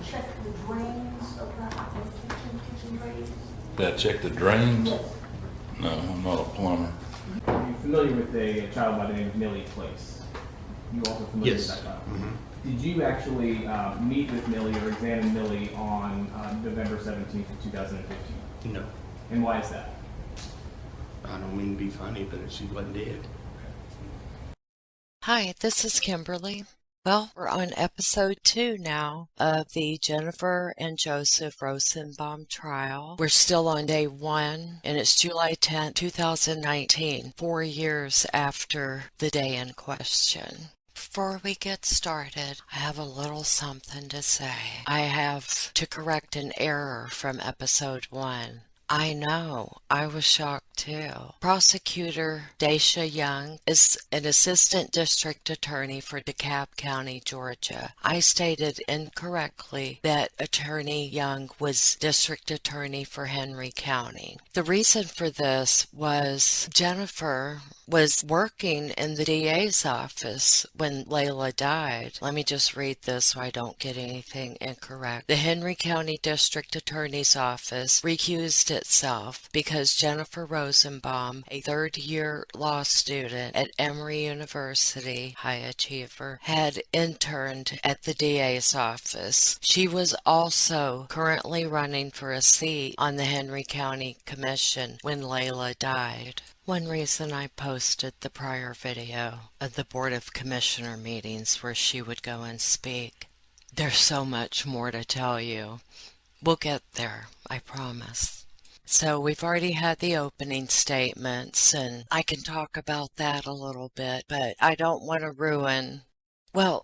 check the drains of the kitchen drains? Did I check the drains? Yes. No, I'm not a plumber. Are you familiar with a child by the name of Millie Place? You also familiar Yes. with that child? Mm-hmm. Did you actually meet with Millie or examine Millie on November 17th of 2015? No, And why is that? I don't mean to be funny, but she wasn't dead. Hi, this is Kimberly. Well, we're on episode 2 now of the Jennifer and Joseph Rosenbaum Trial. We're still on day 1, and it's July 10th, 2019, 4 years after the day in question. Before we get started, I have a little something to say. I have to correct an error from episode 1. I know, I was shocked too. Prosecutor Daisha Young is an assistant district attorney for DeKalb County, Georgia. I stated incorrectly that Attorney Young was district attorney for Henry County. The reason for this was Jennifer was working in the DA's office when Layla died. Let me just read this so I don't get anything incorrect. The Henry County District Attorney's Office recused itself because Jennifer Rosenbaum, a third-year law student at Emory University, high achiever, had interned at the DA's office. She was also currently running for a seat on the Henry County Commission when Layla died. One reason I posted the prior video of the Board of Commissioner meetings where she would go and speak. There's so much more to tell you. We'll get there, I promise. So we've already had the opening statements, and I can talk about that a little bit, but I don't want to ruin... Well,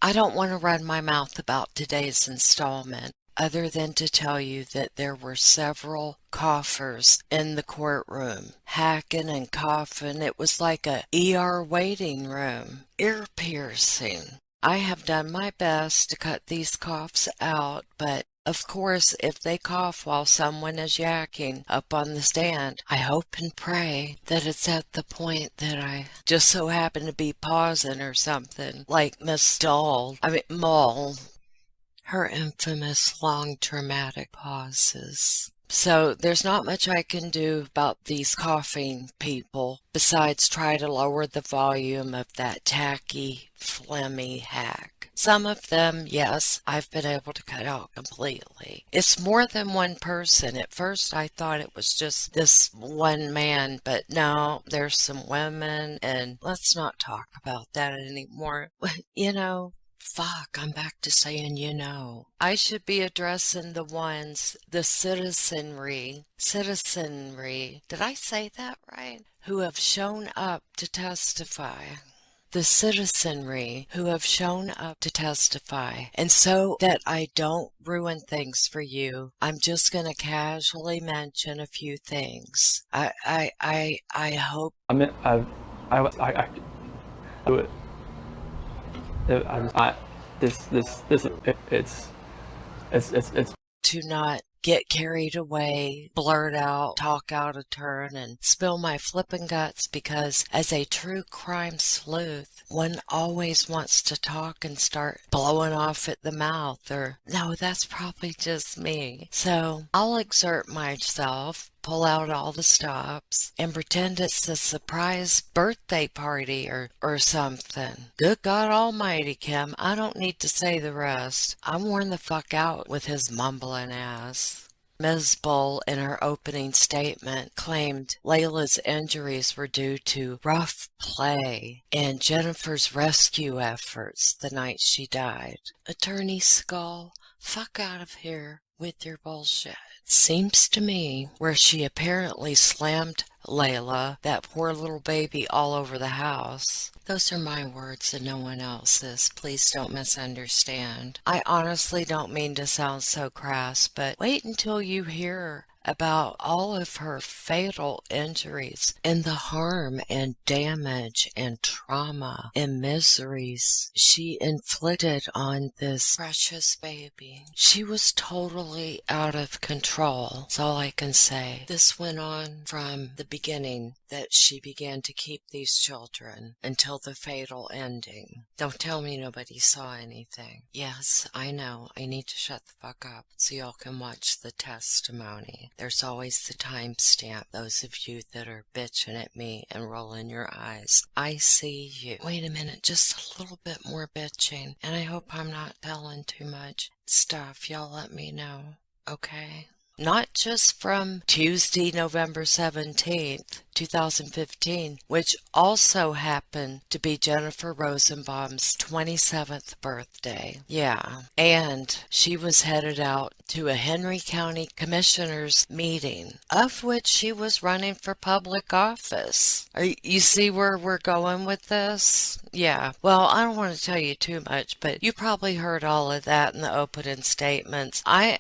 I don't want to run my mouth about today's installment, other than to tell you that there were several coughers in the courtroom, hacking and coughing. It was like a ER waiting room, ear piercing. I have done my best to cut these coughs out, but of course, if they cough while someone is yakking up on the stand, I hope and pray that it's at the point that I just so happen to be pausing or something, like Miss Mull. Her infamous long dramatic pauses. So there's not much I can do about these coughing people besides try to lower the volume of that tacky, phlegmy hack. Some of them, yes, I've been able to cut out completely. It's more than one person. At first I thought it was just this one man, but no, there's some women, and let's not talk about that anymore. Fuck, I'm back to saying, I should be addressing the citizenry, did I say that right? Who have shown up to testify. The citizenry who have shown up to testify. And so that I don't ruin things for you, I'm just going to casually mention a few things. I hope. I do it. It's to not get carried away, blurt out, talk out of turn, and spill my flippin' guts, because as a true crime sleuth, one always wants to talk and start blowing off at the mouth, or no, that's probably just me. So I'll exert myself, pull out all the stops, and pretend it's a surprise birthday party or something. Good God Almighty, Kim, I don't need to say the rest. I'm worn the fuck out with his mumbling ass. Ms. Bull, in her opening statement, claimed Layla's injuries were due to rough play and Jennifer's rescue efforts the night she died. Attorney Skull, fuck out of here with your bullshit. Seems to me where she apparently slammed Layla, that poor little baby, all over the house. Those are my words and no one else's. Please don't misunderstand. I honestly don't mean to sound so crass, but wait until you hear about all of her fatal injuries and the harm and damage and trauma and miseries she inflicted on this precious baby. She was totally out of control. That's all I can say. This went on from the beginning. that she began to keep these children until the fatal ending. Don't tell me nobody saw anything. Yes, I know. I need to shut the fuck up so y'all can watch the testimony. There's always the timestamp. Those of you that are bitching at me and rolling your eyes, I see you. Wait a minute, just a little bit more bitching, and I hope I'm not telling too much stuff. Y'all let me know, okay? Not just from Tuesday, November 17th, 2015, which also happened to be Jennifer Rosenbaum's 27th birthday. Yeah, and she was headed out to a Henry County Commissioner's meeting, of which she was running for public office. You see where we're going with this? Yeah, well, I don't want to tell you too much, but you probably heard all of that in the opening statements. I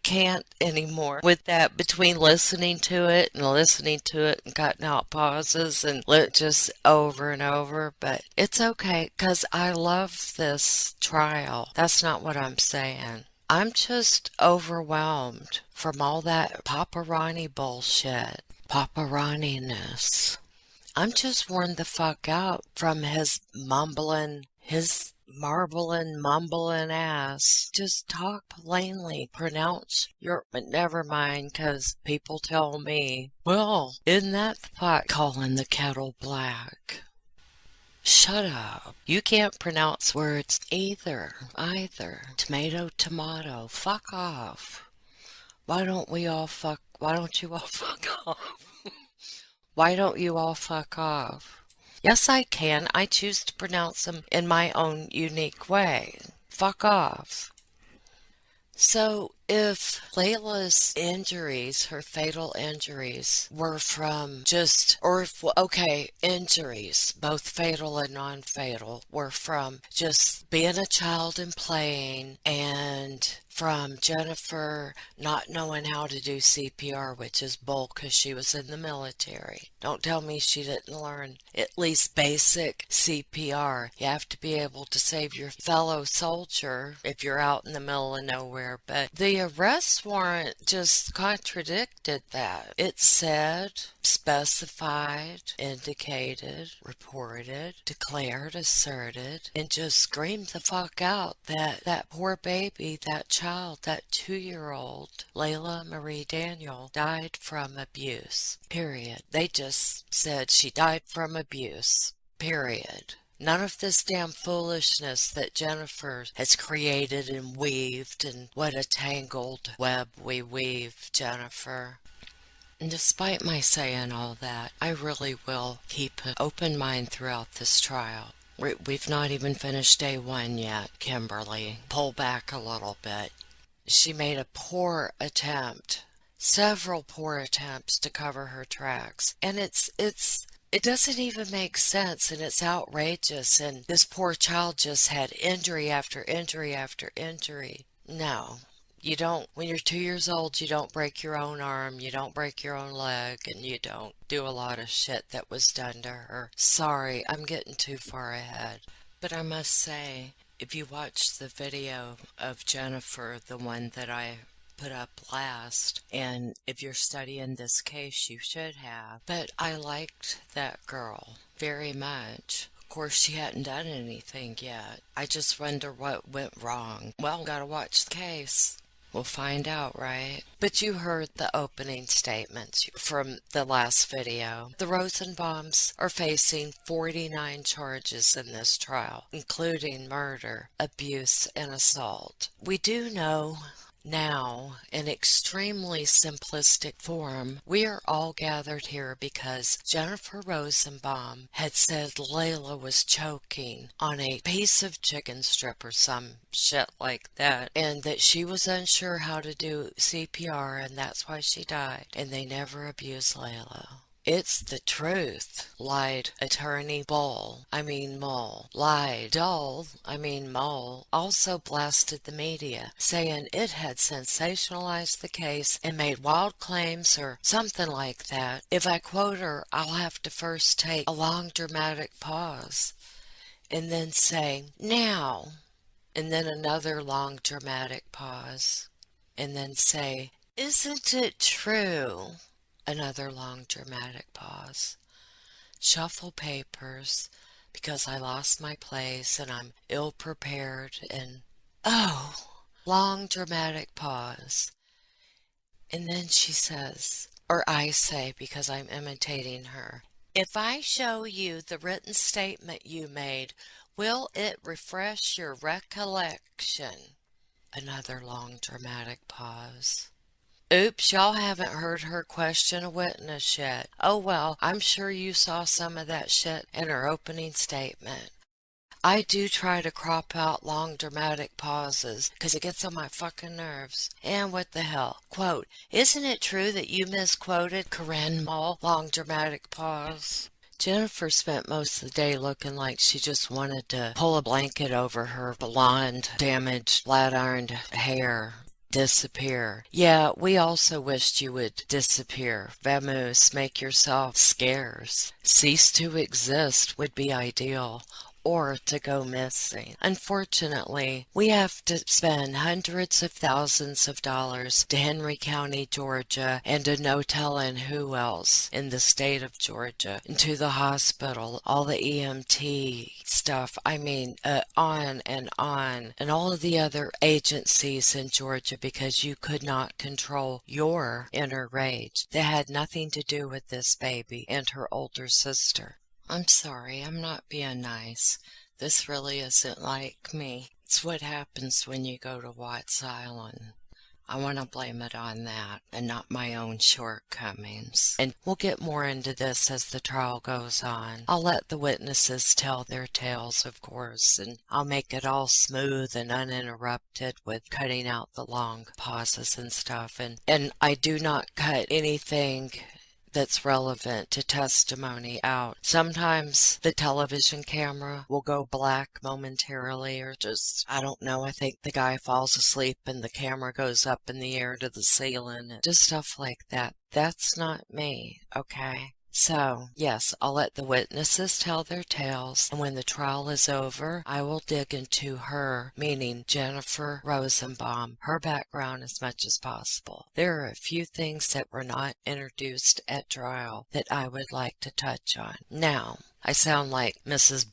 can't anymore with that, between listening to it and cutting out pauses and just over and over. But it's okay, because I love this trial. That's not what I'm saying. I'm just overwhelmed from all that paparazzi bullshit. Paparazzi-ness. I'm just worn the fuck out from his marbling ass. Just talk plainly. Pronounce your... But never mind, because people tell me, well, isn't that the pot calling the kettle black? Shut up. You can't pronounce words either. Tomato, tomato. Fuck off. Why don't you all fuck off? Why don't you all fuck off? Yes, I can. I choose to pronounce them in my own unique way. Fuck off. So, if Layla's injuries, her fatal injuries, were from injuries, both fatal and non-fatal, were from just being a child and playing, and from Jennifer not knowing how to do CPR, which is bull because she was in the military. Don't tell me she didn't learn at least basic CPR. You have to be able to save your fellow soldier if you're out in the middle of nowhere. But the arrest warrant just contradicted that. It said, specified, indicated, reported, declared, asserted, and just screamed the fuck out that that poor baby, that child, that 2-year-old Layla Marie Daniel died from abuse. Period. They just said she died from abuse. Period. None of this damn foolishness that Jennifer has created and weaved, and what a tangled web we weave, Jennifer. And despite my saying all that, I really will keep an open mind throughout this trial. We've not even finished day 1 yet, Kimberly. Pull back a little bit. She made a poor attempt, several poor attempts to cover her tracks. And it doesn't even make sense, and it's outrageous. And this poor child just had injury after injury after injury. No. You don't, when you're 2 years old, you don't break your own arm, you don't break your own leg, and you don't do a lot of shit that was done to her. Sorry, I'm getting too far ahead. But I must say, if you watch the video of Jennifer, the one that I put up last, and if you're studying this case, you should have. But I liked that girl very much. Of course, she hadn't done anything yet. I just wonder what went wrong. Well, gotta watch the case. We'll find out, right? But you heard the opening statements from the last video. The Rosenbaums are facing 49 charges in this trial, including murder, abuse, and assault. We do know now, in extremely simplistic form, we are all gathered here because Jennifer Rosenbaum had said Layla was choking on a piece of chicken strip or some shit like that, and that she was unsure how to do CPR, and that's why she died, and they never abused Layla. It's the truth, lied attorney Mole. Lied Dull, Mole, also blasted the media, saying it had sensationalized the case and made wild claims or something like that. If I quote her, I'll have to first take a long dramatic pause and then say, now, and then another long dramatic pause and then say, isn't it true? Another long dramatic pause. Shuffle papers because I lost my place and I'm ill prepared and oh, long dramatic pause. And then she says, or I say because I'm imitating her, if I show you the written statement you made, will it refresh your recollection? Another long dramatic pause. Oops, y'all haven't heard her question a witness yet. Oh well, I'm sure you saw some of that shit in her opening statement. I do try to crop out long dramatic pauses, 'cause it gets on my fucking nerves. And what the hell? Quote, isn't it true that you misquoted Corinne Mull? Long dramatic pause. Jennifer spent most of the day looking like she just wanted to pull a blanket over her blonde, damaged, flat-ironed hair. Disappear. Yeah, we also wished you would disappear. Vamoose, make yourself scarce. Cease to exist would be ideal. Or to go missing. Unfortunately, we have to spend hundreds of thousands of dollars to Henry County, Georgia, and to no telling who else in the state of Georgia, and to the hospital, all the EMT stuff, on, and all of the other agencies in Georgia because you could not control your inner rage that had nothing to do with this baby and her older sister. I'm sorry, I'm not being nice. This really isn't like me. It's what happens when you go to Watts Island. I want to blame it on that and not my own shortcomings. And we'll get more into this as the trial goes on. I'll let the witnesses tell their tales, of course, and I'll make it all smooth and uninterrupted with cutting out the long pauses and stuff. And I do not cut anything that's relevant to testimony out. Sometimes the television camera will go black momentarily, or just, I don't know, I think the guy falls asleep and the camera goes up in the air to the ceiling, and just stuff like that. That's not me, okay? So, yes, I'll let the witnesses tell their tales, and when the trial is over, I will dig into her, meaning Jennifer Rosenbaum, her background as much as possible. There are a few things that were not introduced at trial that I would like to touch on. Now, I sound like Mrs.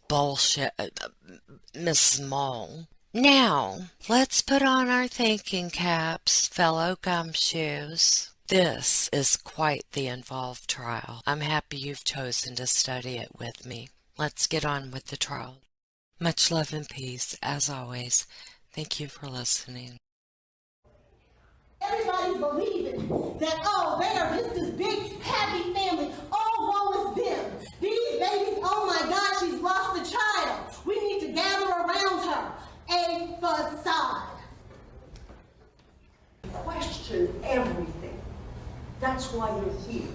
Mull. Now, let's put on our thinking caps, fellow gumshoes. This is quite the involved trial. I'm happy you've chosen to study it with me. Let's get on with the trial. Much love and peace, as always. Thank you for listening. Everybody's believing that, oh, they are just this big, happy family. Oh, woe is them. These babies, oh my God, she's lost a child. We need to gather around her. A facade. Question everything. That's why you're here.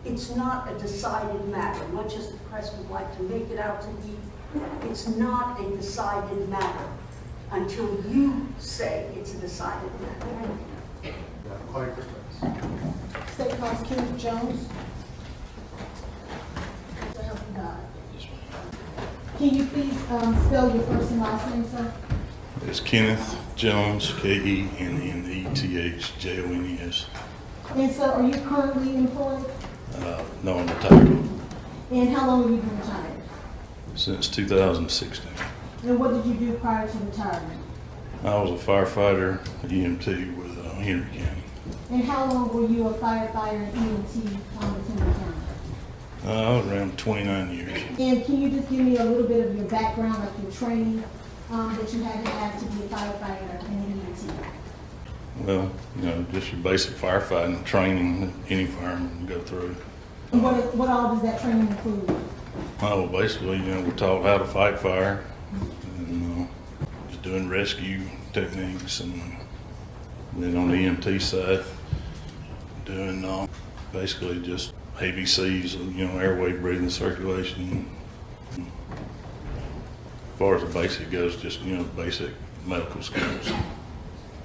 It's not a decided matter, much as the press would like to make it out to be. It's not a decided matter until you say it's a decided matter. State Prosecutor Jones. To help you God. Can you please spell your first and last name, sir? It's Kenneth Jones, KENNETHJONES. And sir, are you currently employed? No, I'm retired And how long have you been retired? since 2016. And what did you do prior to retirement? I was a firefighter, EMT with Henry County. And how long were you a firefighter and EMT on the Henry County? Around 29 years. And can you just give me a little bit of your background, like your training that you had to have to be a firefighter and an EMT? Well, just your basic firefighting training that any fireman can go through. And what all does that training include? Well, basically, we're taught how to fight fire and just doing rescue techniques, and then on the EMT side, doing basically just ABCs, airway, breathing, circulation. As far as the basic goes, just, basic medical skills.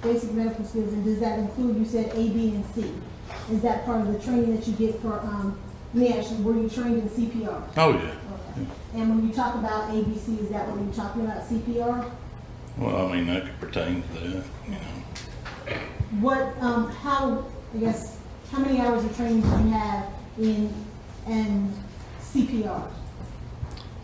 Basic medical skills, and does that include, you said A, B, and C? Is that part of the training that you get for, were you trained in CPR? Oh, yeah. Okay. And when you talk about ABC, is that when you're talking about CPR? Well, that could pertain to that, What, how, I guess, How many hours of training do you have in CPR?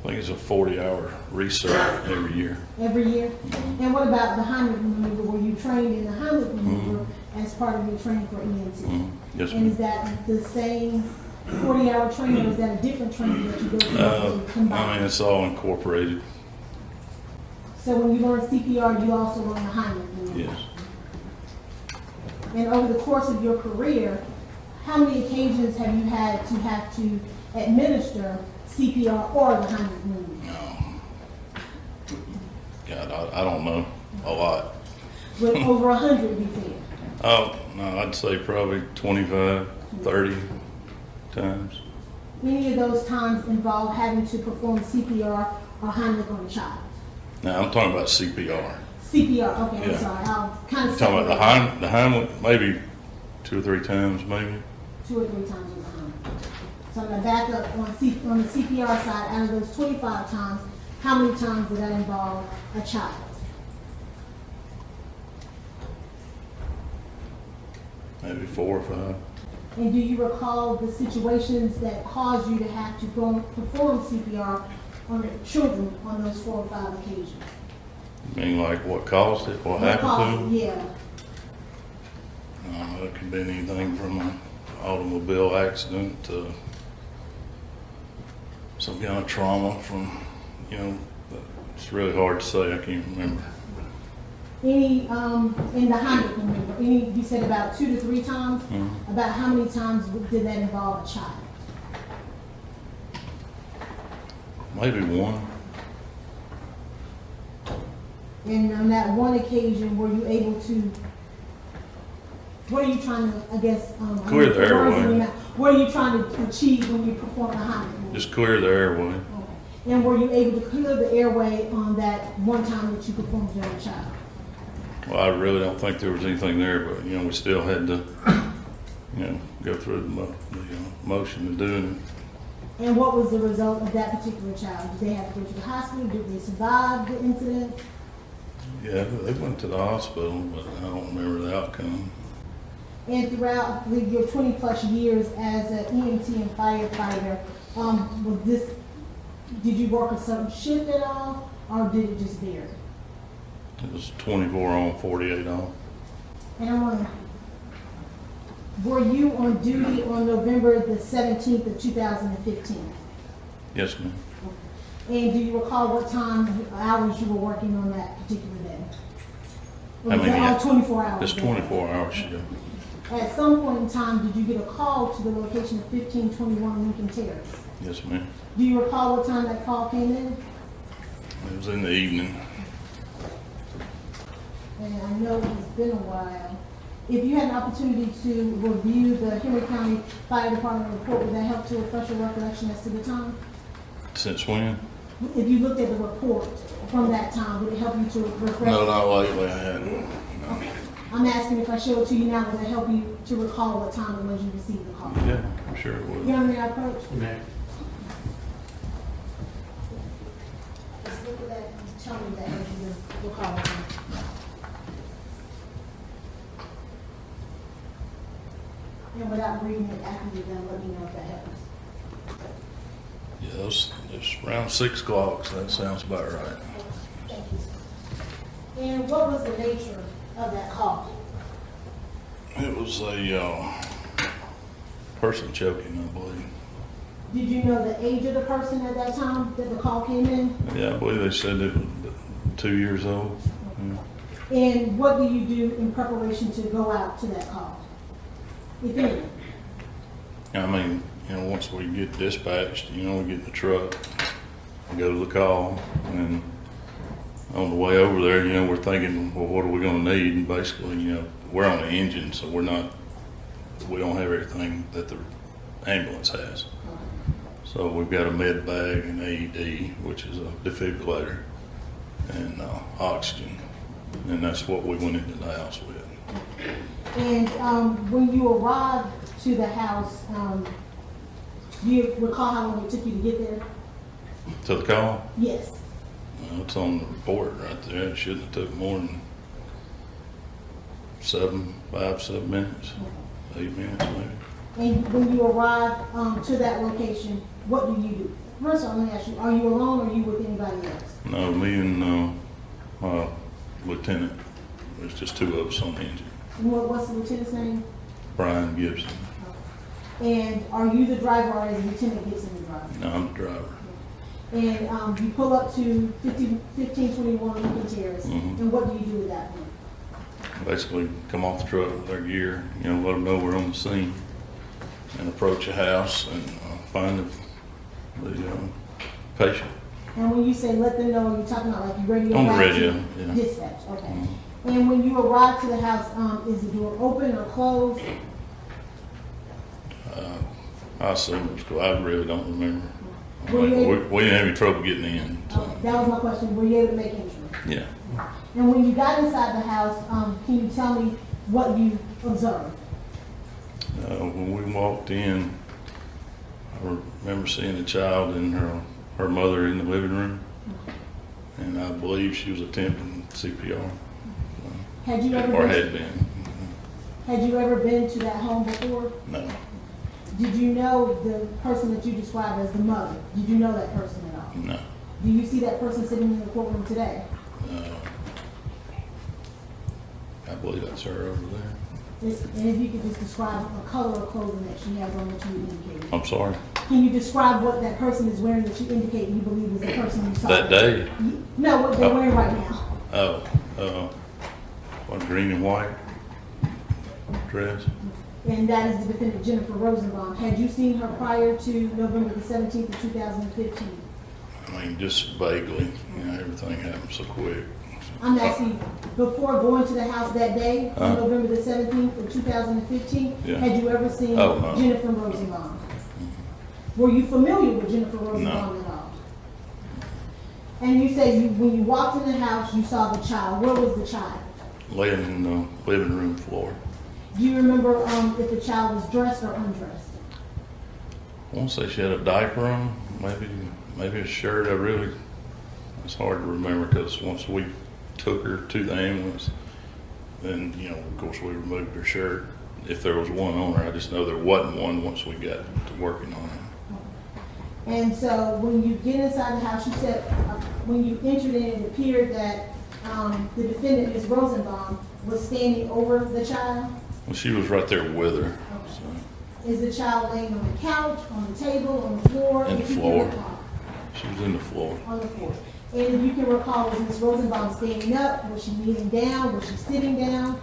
I think it's a 40-hour research every year. Every year? And what about the Heimlich maneuver? Were you trained in the Heimlich maneuver as part of your training for EMT? Yes, And is ma'am. that the same 40-hour training, or is that a different training that you go through combined? I mean, it's all incorporated. So when you learn CPR, you also learn the Heimlich maneuver? Yes. And over the course of your career, how many occasions have you had to administer CPR or the Heimlich maneuver? God, I don't know. A lot. Would over 100 be fair? Oh, no, I'd say probably 25, 30 times. Any of those times involve having to perform CPR or Heimlich on a child? Now, I'm talking about CPR. CPR, okay, I'm Yeah. sorry, I'll kind of I'm talking separate about the Heimlich, maybe 2 or 3 times, maybe. 2 or 3 times with the Heimlich. So I'm gonna back up on the CPR side. Out of those 25 times, how many times did that involve a child? Maybe 4 or 5. And do you recall the situations that caused you to have to go perform CPR on children on those 4 or 5 occasions? I mean, like what caused it, what happened to them? Yeah. It could be anything from an automobile accident to some kind of trauma from, it's really hard to say. I can't remember. Any, in the Heimlich maneuver, you said about 2 to 3 times? About how many times did that involve a child? Maybe 1. And on that one occasion, were you able to, what are you trying to, I guess, Clear the airway. What are you trying to achieve when you perform the Heimlich maneuver? Just clear the airway. Okay. And were you able to clear the airway on that one time that you performed as a child? Well, I really don't think there was anything there, but, we still had to, go through the motion of doing it. And what was the result of that particular child? Did they have to go to the hospital? Did they survive the incident? Yeah, they went to the hospital, but I don't remember the outcome. And throughout your 20 plus years as an EMT and firefighter, did you work a certain shift at all, or did it just vary? It was 24 on, 48 off. And were you on duty on November the 17th of 2015? Yes, ma'am. And do you recall what hours you were working on that particular day? Or How was many? that all 24 hours? It's 24 hours shift. At some point in time, did you get a call to the location of 1521 Lincoln Terrace? Yes, ma'am. Do you recall what time that call came in? It was in the evening. And I know it's been a while. If you had an opportunity to review the Henry County Fire Department report, would that help to refresh your recollection as to the time? Since when? If you looked at the report from that time, would it help you to refresh? No, not lately. I hadn't. No. I'm asking if I show it to you now, would it help you to recall what time it was you received the call? Yeah, I'm sure it would. You know what I approach? Just look at that and tell me that you recall it. And without reading it after you're done, let me know if that helps. Yeah, it's around 6 o'clock, so that sounds about right. Thank you, sir. And what was the nature of that call? It was a person choking, I believe. Did you know the age of the person at that time that the call came in? Yeah, I believe they said it was 2 years old. Yeah. And what do you do in preparation to go out to that call? If any? I mean, once we get dispatched, we get in the truck and go to the call. And on the way over there, we're thinking, well, what are we going to need? And basically, we're on the engine, so we don't have everything that the ambulance has. So we've got a med bag, an AED, which is a defibrillator, and oxygen. And that's what we went into the house with. And when you arrived to the house, do you recall how long it took you to get there? To the call? Yes. Well, it's on the report right there. It shouldn't have took more than 5, 7 minutes. 8 minutes maybe. And when you arrive to that location, what do you do? First of all, let me ask you, are you alone or are you with anybody else? No, me and my lieutenant. There's just 2 of us on the engine. And what's the lieutenant's name? Brian Gibson. And are you the driver or is Lieutenant Gibson the driver? No, I'm the driver. And you pull up to 1521 Lincoln Terrace, Mhm. and what do you do at that point? Basically, come off the truck with our gear, let them know we're on the scene, and approach a house and find the patient. And when you say let them know, you're talking about like your radio? On the back radio, to yeah. Dispatch, okay. Mhm. And when you arrive to the house, is the door open or closed? I assume it was cool. I really don't remember. Were you able- We didn't have any trouble getting in. So. That was my question. Were you able to make entry? Yeah. And when you got inside the house, can you tell me what you observed? When we walked in, I remember seeing a child and her mother in the living room, and I believe she was attempting CPR. Had you ever Or been, had been. had you ever been to that home before? No. Did you know the person that you described as the mother? Did you know that person at all? No. Do you see that person sitting in the courtroom today? I believe that's her over there. And if you could just describe a color of clothing that she has on that you indicated. I'm sorry. Can you describe what that person is wearing that you indicate you believe is the person you saw? That day? No, what they're wearing right now. What, green and white dress? And that is the defendant, Jennifer Rosenbaum. Had you seen her prior to November the 17th of 2015? I mean, just vaguely. Everything happened so quick. I'm asking, before going to the house that day, on November the 17th of 2015, Yeah. had you ever seen Oh, no. Jennifer Rosenbaum? Were you familiar with Jennifer Rosenbaum No. at all? And you said when you walked in the house, you saw the child. Where was the child? Laying in the living room floor. Do you remember if the child was dressed or undressed? I want to say she had a diaper on, maybe a shirt. It's hard to remember because once we took her to the ambulance, then, of course we removed her shirt. If there was one on her, I just know there wasn't one once we got to working on her. And so when you get inside the house, you said when you entered in, it appeared that the defendant, Ms. Rosenbaum, was standing over the child. Well, she was right there with her. So. Is the child laying on the couch, on the table, on the floor? In the If you can floor. recall. She was in the floor. On the floor. And if you can recall, was Ms. Rosenbaum standing up? Was she kneeling down? Was she sitting down?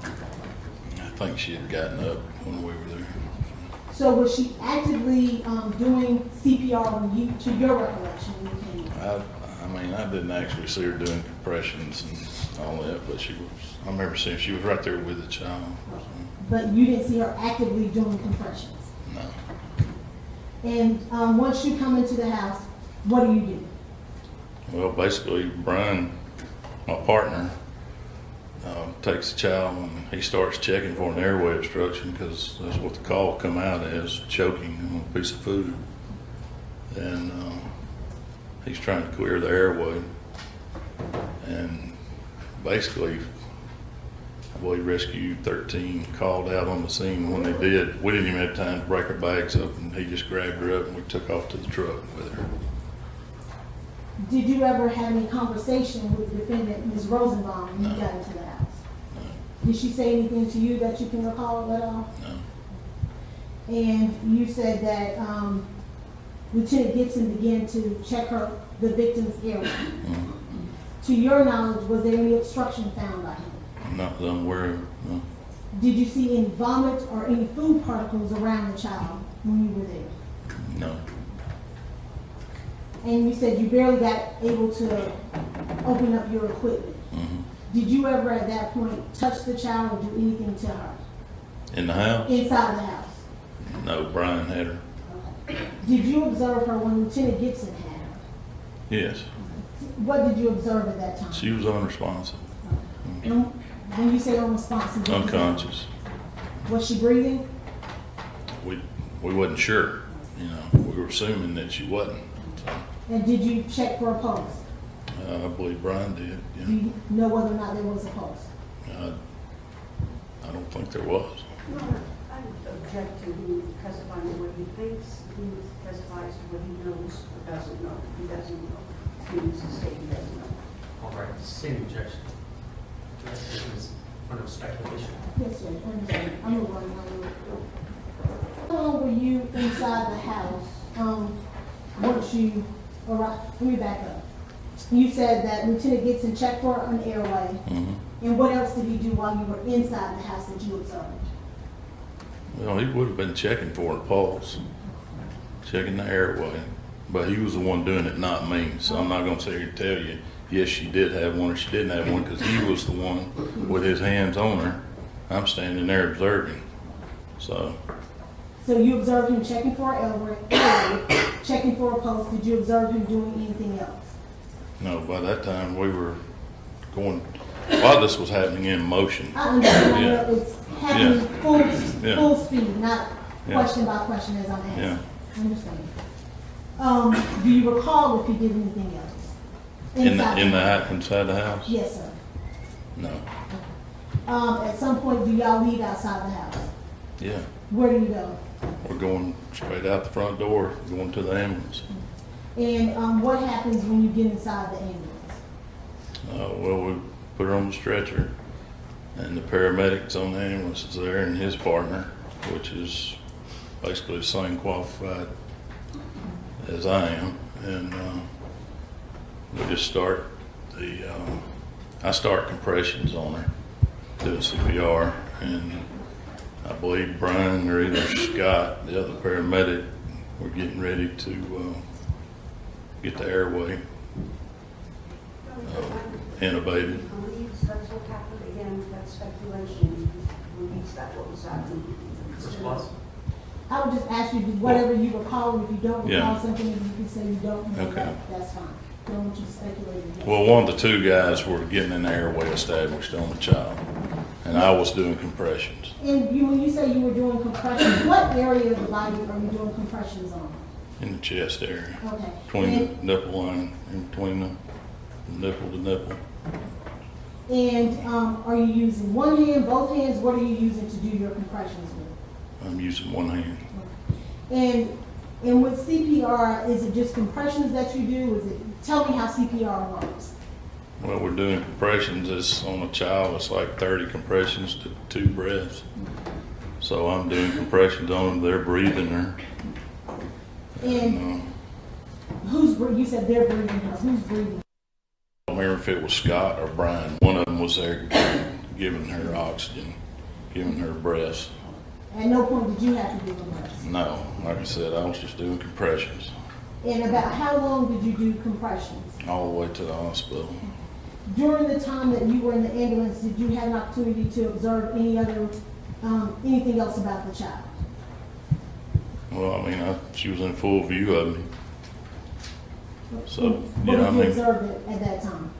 I think she had gotten up when we were there. So was she actively doing CPR when you, to your recollection, when you came in? I didn't actually see her doing compressions and all that, but I remember seeing she was right there with the child. So, But you didn't see her actively doing compressions? no. And once you come into the house, what do you do? Well, basically, Brian, my partner, takes the child and he starts checking for an airway obstruction because that's what the call come out as, choking on a piece of food. And he's trying to clear the airway. And basically, I believe Rescue 13 called out on the scene. When they did, we didn't even have time to break our bags up, and he just grabbed her up and we took off to the truck with her. Did you ever have any conversation with the defendant, Ms. Rosenbaum, when you No. got into the house? No. Did she say anything to you that you can recall at all? No. And you said that Lieutenant Gibson began to check the victim's airway. Mm. To your knowledge, was there any obstruction found by him? Not that I'm aware of, no. Did you see any vomit or any food particles around the child when you were there? No. And you said you barely got able to open up your equipment. Mm-hmm. Did you ever at that point touch the child or do anything to her? In the house? Inside the house? No, Brian had her. Okay. Did you observe her when Lieutenant Gibson had her? Yes. What did you observe at that time? She was unresponsive, And when you say unresponsive, what does that mean? unconscious. Was she breathing? We wasn't sure, we were assuming that she wasn't. So, And did you check for a pulse? I believe Brian did, Do yeah. you know whether or not there was a pulse? I don't think there was. Your Honor, I would object to him testifying to what he thinks, he testifies to what he knows or doesn't know. He doesn't know. He needs to state he doesn't know. All right, same objection. This is one of speculation. Yes, sir. I'm gonna run. How long were you inside the house, once you arrived? Let me back up. You said that Lieutenant Gibson checked for an airway. And what else did he do while you were inside the house that you observed? Well, he would have been checking for a pulse, checking the airway, but he was the one doing it, not me. So I'm not gonna sit here and tell you, yes, she did have one or she didn't have one, because he was the one with his hands on her. I'm standing there observing. So You observed him checking for an airway, checking for a pulse. Did you observe him doing anything else? no, by that time we were going. A lot of this was happening in motion. I understand. I Yeah. know it's happening Yeah. full speed, not Yeah. question by question as I'm asking. Yeah. I understand. Do you recall if he did anything else? Inside the house? Yes, sir. No. At some point, do y'all leave outside the house? Yeah. Where do you go? We're going straight out the front door, going to the ambulance. And what happens when you get inside the ambulance? Well, we put her on the stretcher, and the paramedics on the ambulance is there, and his partner, which is basically the same qualified as I am, and we just start I start compressions on her, doing CPR, and I believe Brian or either Scott, the other paramedic, were getting ready to get the airway intubated. He believes that's what happened. Again, that's speculation. He believes that's what was happening. Response? I would just ask you, whatever you recall, and if you don't recall Yeah. something, if you can say you don't know, Okay. that's fine. Don't want you to speculate. Well, one of the two guys were getting an airway established on the child, and I was doing compressions. And when you say you were doing compressions, what area of the body are you doing compressions on? In the chest area, Okay. between And- the nipple line, in between the nipple to nipple. And are you using one hand, both hands? What are you using to do your compressions with? I'm using one hand. And with CPR, is it just compressions that you do? Tell me how CPR works. Well, we're doing compressions. It's on a child. It's like 30 compressions to 2 breaths. So I'm doing compressions on them. They're breathing her. And you said they're breathing her. Who's breathing? I don't remember if it was Scott or Brian. One of them was there giving her oxygen, giving her breaths. At no point did you have to give them breaths. No, like I said, I was just doing compressions And about how long did you do compressions? all the way to the hospital. During the time that you were in the ambulance, did you have an opportunity to observe anything else about the child? Well, I mean, she was in full view of me. So, What yeah, I did you mean, observe at that time?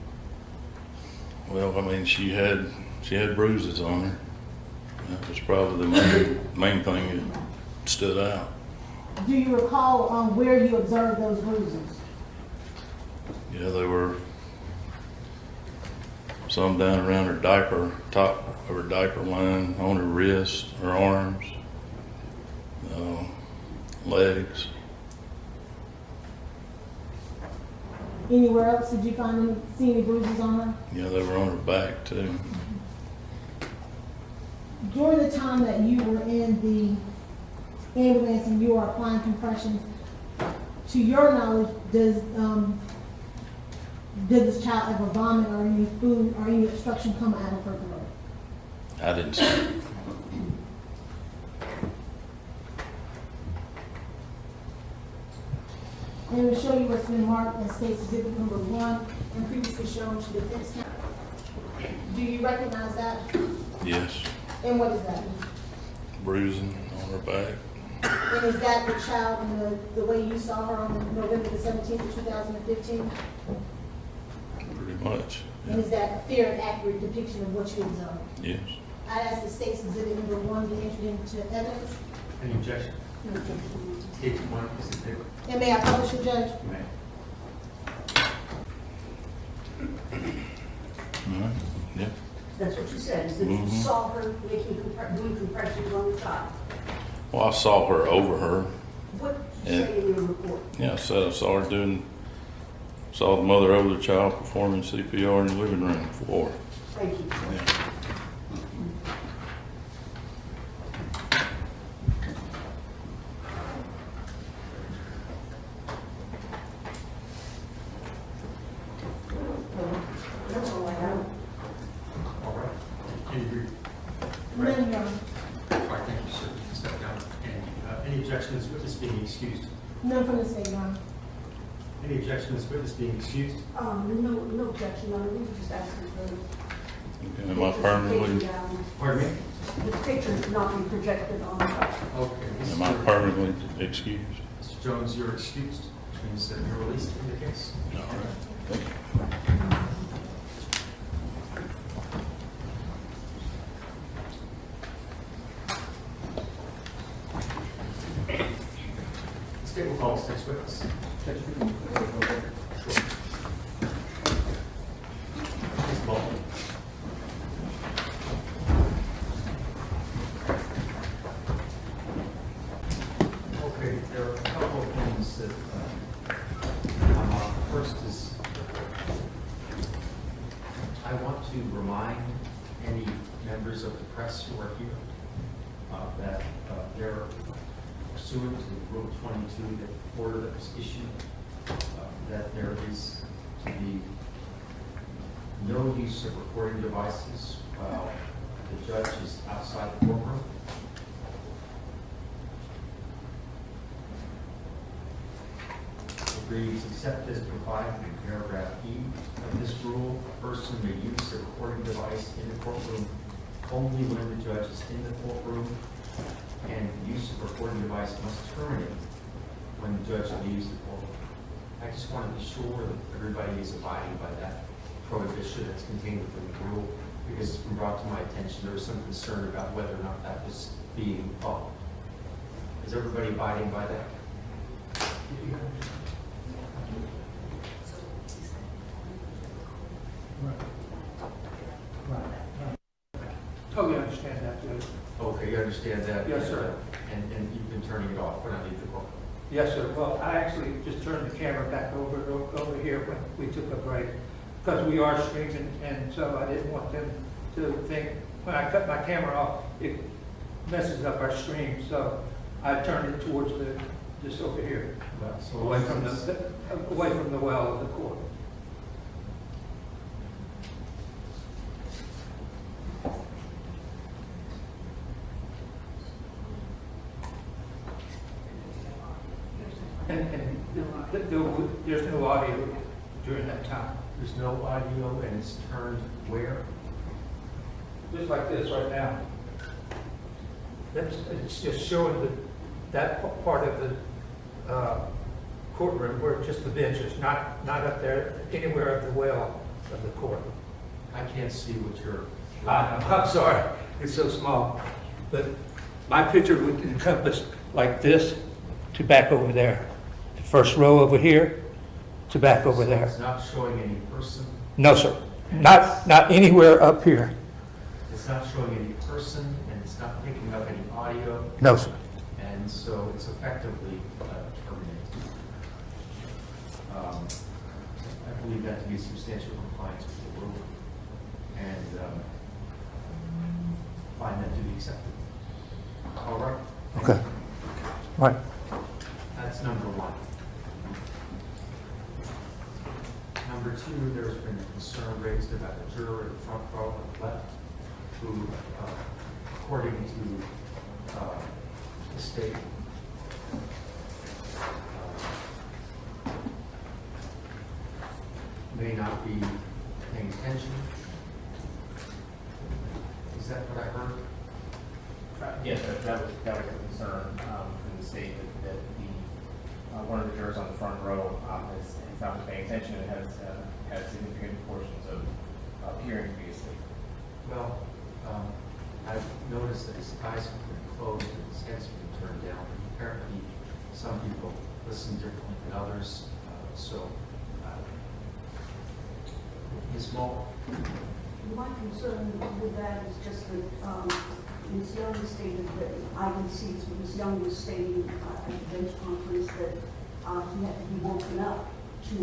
well, I mean, she had bruises on her. That was probably the main thing that stood out. Do you recall where you observed those bruises? Yeah, there were some down around her diaper, top of her diaper line, on her wrist, her arms, legs. Anywhere else did you see any bruises on her? Yeah, they were on her back too. During the time that you were in the ambulance and you were applying compressions, to your knowledge, does this child ever vomit or any food or any obstruction come out of her throat? I didn't see it. I'm going to show you what's been marked as State's Exhibit number 1 and previously shown to defense counsel. Do you recognize that? Yes, And what is that? bruising on her back. And is that the child in the way you saw her on November the 17th of 2015? Pretty much. And is that a fair and accurate depiction of what you observed? Yes. I ask the State's Exhibit number 1 be entered into evidence. Any objection? Take one piece of paper. And may I publish it, Judge? You may. All right. Yeah. That's what you said, is that you saw her doing compressions on the child. Well, I saw her over her. What did you say in your report? Yeah, I said I saw her saw the mother over the child performing CPR in the living room floor. Thank you. Yeah. That's all I have. All right. Any, None, Your Honor. all right, thank you, sir. You can step down. And any objection to this witness being excused? None from the state, Your Honor. Any objection to this witness being excused? No objection, Your Honor. We were just asking for. Okay, am I permanently, Pardon me? The pictures not be projected on. Okay. am I permanently excused? Mr. Jones, you're excused, which means that you're released from the case. All right. Thank you. State will call this next witness. Ms. Baldwin. Okay, there are a couple of things that come up. First is, I want to remind any members of the press who are here that they're pursuant to Rule 22, the order that was issued, that there is to be no use of recording devices while the judge is outside the courtroom. Agrees, except as provided in paragraph E of this rule, a person may use a recording device in the courtroom only when the judge is in the courtroom, and the use of a recording device must terminate when the judge leaves the courtroom. I just want to be sure that everybody is abiding by that prohibition that's contained within the rule, because it's been brought to my attention there was some concern about whether or not that was being followed. Is everybody abiding by that? Totally understand that, Judge. Okay, you understand that? Yes, sir. And you've been turning it off when I leave the courtroom? Yes, sir. Well, I actually just turned the camera back over here when we took a break, because we are streaming, and so I didn't want them to think, when I cut my camera off, it messes up our stream, so I turned it towards just over here, So away from the well of the court. And there's no audio during that time. There's no audio, and it's turned where? Just like this right now. It's just showing that part of the courtroom where just the benches, not up there anywhere of the well of the court. I can't see what you're... I'm sorry, it's so small. But my picture would encompass like this to back over there. The first row over here to back over there. It's not showing any person? No, sir. Not anywhere up here. It's not showing any person, and it's not picking up any audio, No, sir. and so it's effectively terminated. I believe that to be substantial compliance with the rule, and find that to be acceptable. All right? Okay. Right. That's number one. Number two, there's been a concern raised about a juror in the front row on the left who, according to the state, may not be paying attention. Is that what I heard? Yes, that was a concern from the state that the one of the jurors on the front row has not been paying attention and has had significant portions of hearing previously. Well, I've noticed that his eyes have been closed and his head's been turned down. Apparently, some people listen differently than others. Ms. Mull, My concern with that is just that Ms. Young stated that, I can see Ms. Young was stating at the bench conference that he had to be woken up to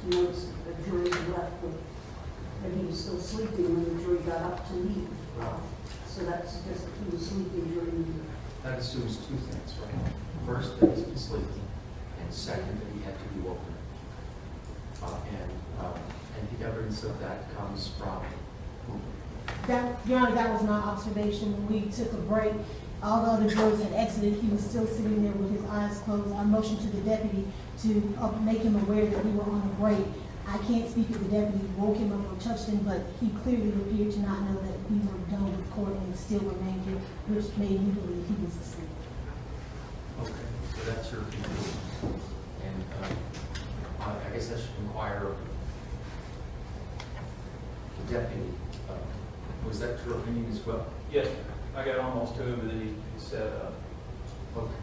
notice that the jury had left, that he was still sleeping when the jury got up to leave. So that suggests that he was sleeping during the... That assumes two things, right? First, that he's been sleeping, and second, that he had to be woken. And the evidence of that comes from whom? Your Honor, that was my observation. When we took a break, all the other jurors had exited. He was still sitting there with his eyes closed. I motioned to the deputy to make him aware that we were on a break. I can't speak if the deputy woke him up or touched him, but he clearly appeared to not know that we were done with court and still remained here, which made me believe he was asleep. Okay, so that's your conclusion. And I guess I should inquire of the deputy. Was that your opinion as well? Yes, I got almost to him, and then he said, Okay.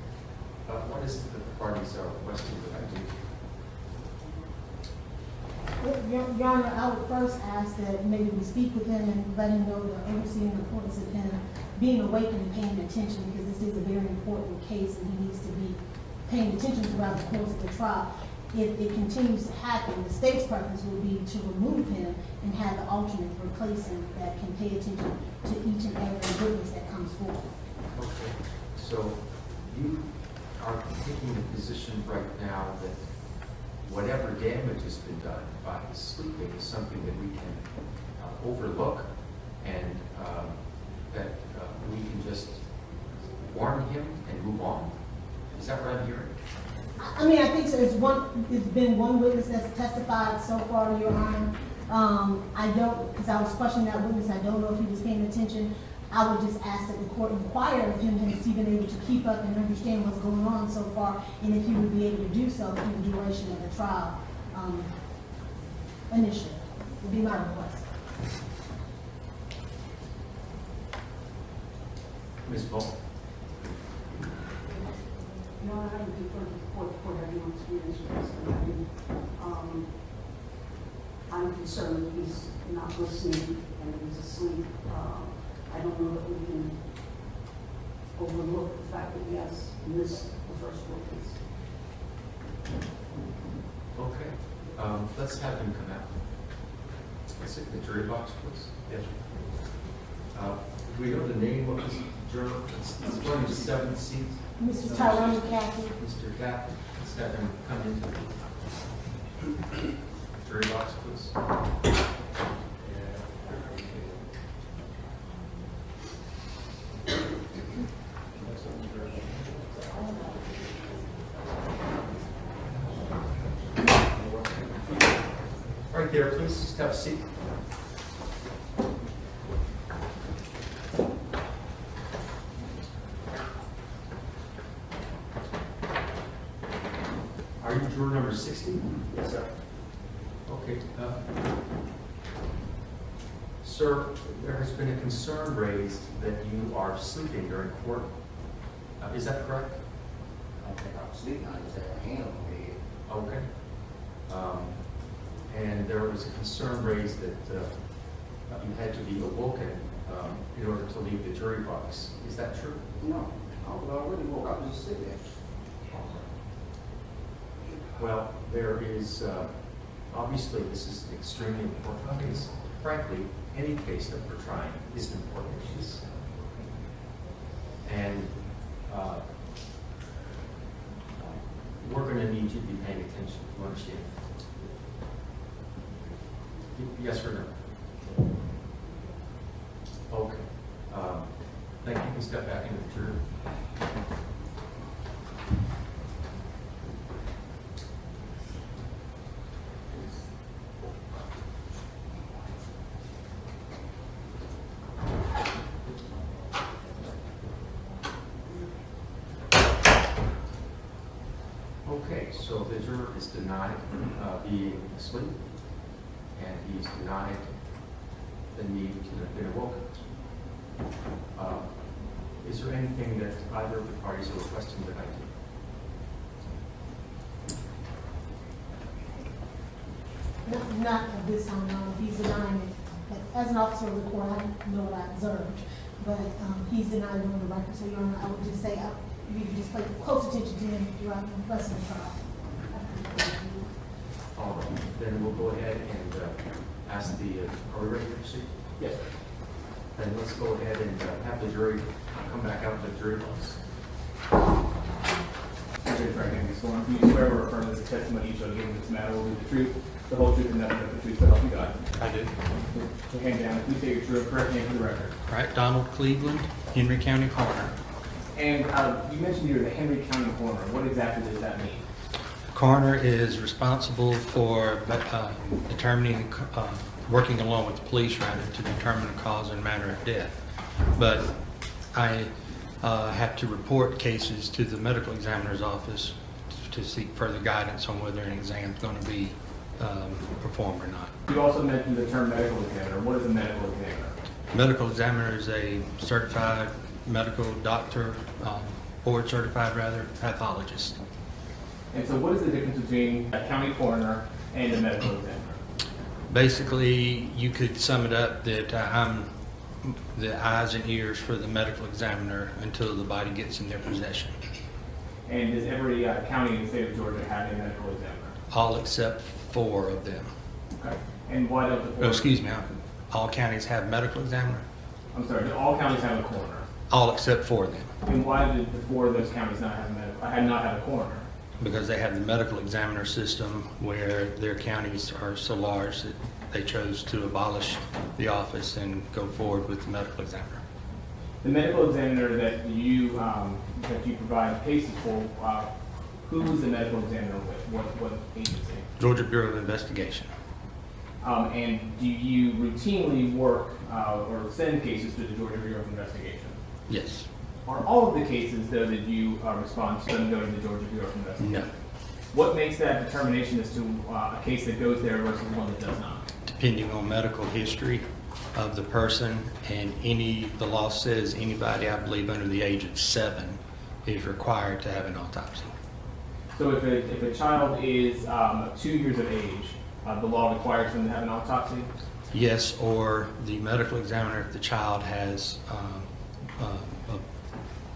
What is it that the parties are requesting that I do? Your Honor, I would first ask that maybe we speak with him and let him know the urgency and importance of him being awake and paying attention, because this is a very important case and he needs to be paying attention throughout the course of the trial. If it continues to happen, the state's preference will be to remove him and have the alternate replace him that can pay attention to each and every witness that comes forward. Okay, so you are taking the position right now that whatever damage has been done by his sleeping is something that we can overlook, and that we can just warn him and move on? Is that what I'm hearing? I mean, I think so. It's been one witness that's testified so far, Your Honor. I don't, because I was questioning that witness, I don't know if he was paying attention. I would just ask that the court inquire of him, has he been able to keep up and understand what's going on so far, and if he would be able to do so in the duration of the trial initially, would be my request. Ms. Bolt? No, I would defer to the court for everyone's experience with this. I mean, I'm concerned that he's not listening and he's asleep. I don't know that we can overlook the fact that he has missed the first witness. Okay, let's have him come out. Let's take the jury box, please. yes. Do we know the name of this juror? It's one of the 7th seat. Mr. Tyrone Cathy. Mr. Cathy, let's have him come into the jury box, please. Right there, please, just have a seat. Are you juror number 60? Yes, sir. Okay. Sir, there has been a concern raised that you are sleeping during court. Is that correct? I don't think I'm sleeping, I just have a hand on my head. Okay. And there was a concern raised that you had to be awoken in order to leave the jury box. Is that true? No, I was already woke, I was just sitting there. Well, there is, obviously this is an extremely important case. Frankly, any case that we're trying is an important case. And we're going to need you to be paying attention. You understand? Yes or no? Okay. Thank you. You can step back into the jury. Okay, so the juror is denied being asleep, and he's denied the need to have been awoken. Is there anything that either of the parties are requesting that I do? Not at this time, no. He's denying it. As an officer of the court, I know what I observed, but he's denied it on the record, so Your Honor, I would just say you can just pay close attention to him throughout the rest of the trial. All right, then we'll go ahead and ask the, are we ready to proceed? Yes, sir. Then let's go ahead and have the jury come back out to the jury box. Judge Franklin, do you swear or affirm that the testimony you shall give in this matter will be the truth, the whole truth, and nothing but the truth, so help you God? I do. Put your hand down. Please state your true and correct name for the record. All right, Donald Cleveland, Henry County Coroner. And you mentioned you're the Henry County Coroner. What exactly does that mean? Coroner is responsible for determining, working along with the police, rather, to determine the cause and manner of death. But I have to report cases to the medical examiner's office to seek further guidance on whether an exam is going to be performed or not. You also mentioned the term medical examiner. What is a medical examiner? Medical examiner is a certified medical doctor, board certified rather, pathologist. And so what is the difference between a county coroner and a medical examiner? Basically, you could sum it up that I'm the eyes and ears for the medical examiner until the body gets in their possession. And does every county in the state of Georgia have a medical examiner? All except 4 of them. Okay. And why don't the 4? Oh, excuse me, all counties have medical examiner? I'm sorry, do all counties have a coroner? All except 4 of them. And why did the 4 of those counties not have a coroner? Because they have the medical examiner system where their counties are so large that they chose to abolish the office and go forward with the medical examiner. The medical examiner that you provide cases for, who is the medical examiner with? What agency? Georgia Bureau of Investigation. And do you routinely work or send cases to the Georgia Bureau of Investigation? Yes. Are all of the cases, though, that you respond to them go to the Georgia Bureau of Investigation? No. What makes that determination as to a case that goes there versus one that does not? Depending on medical history of the person, and the law says anybody, I believe, under the age of 7 is required to have an autopsy. So if a child is 2 years of age, the law requires them to have an autopsy? Yes, or the medical examiner, if the child has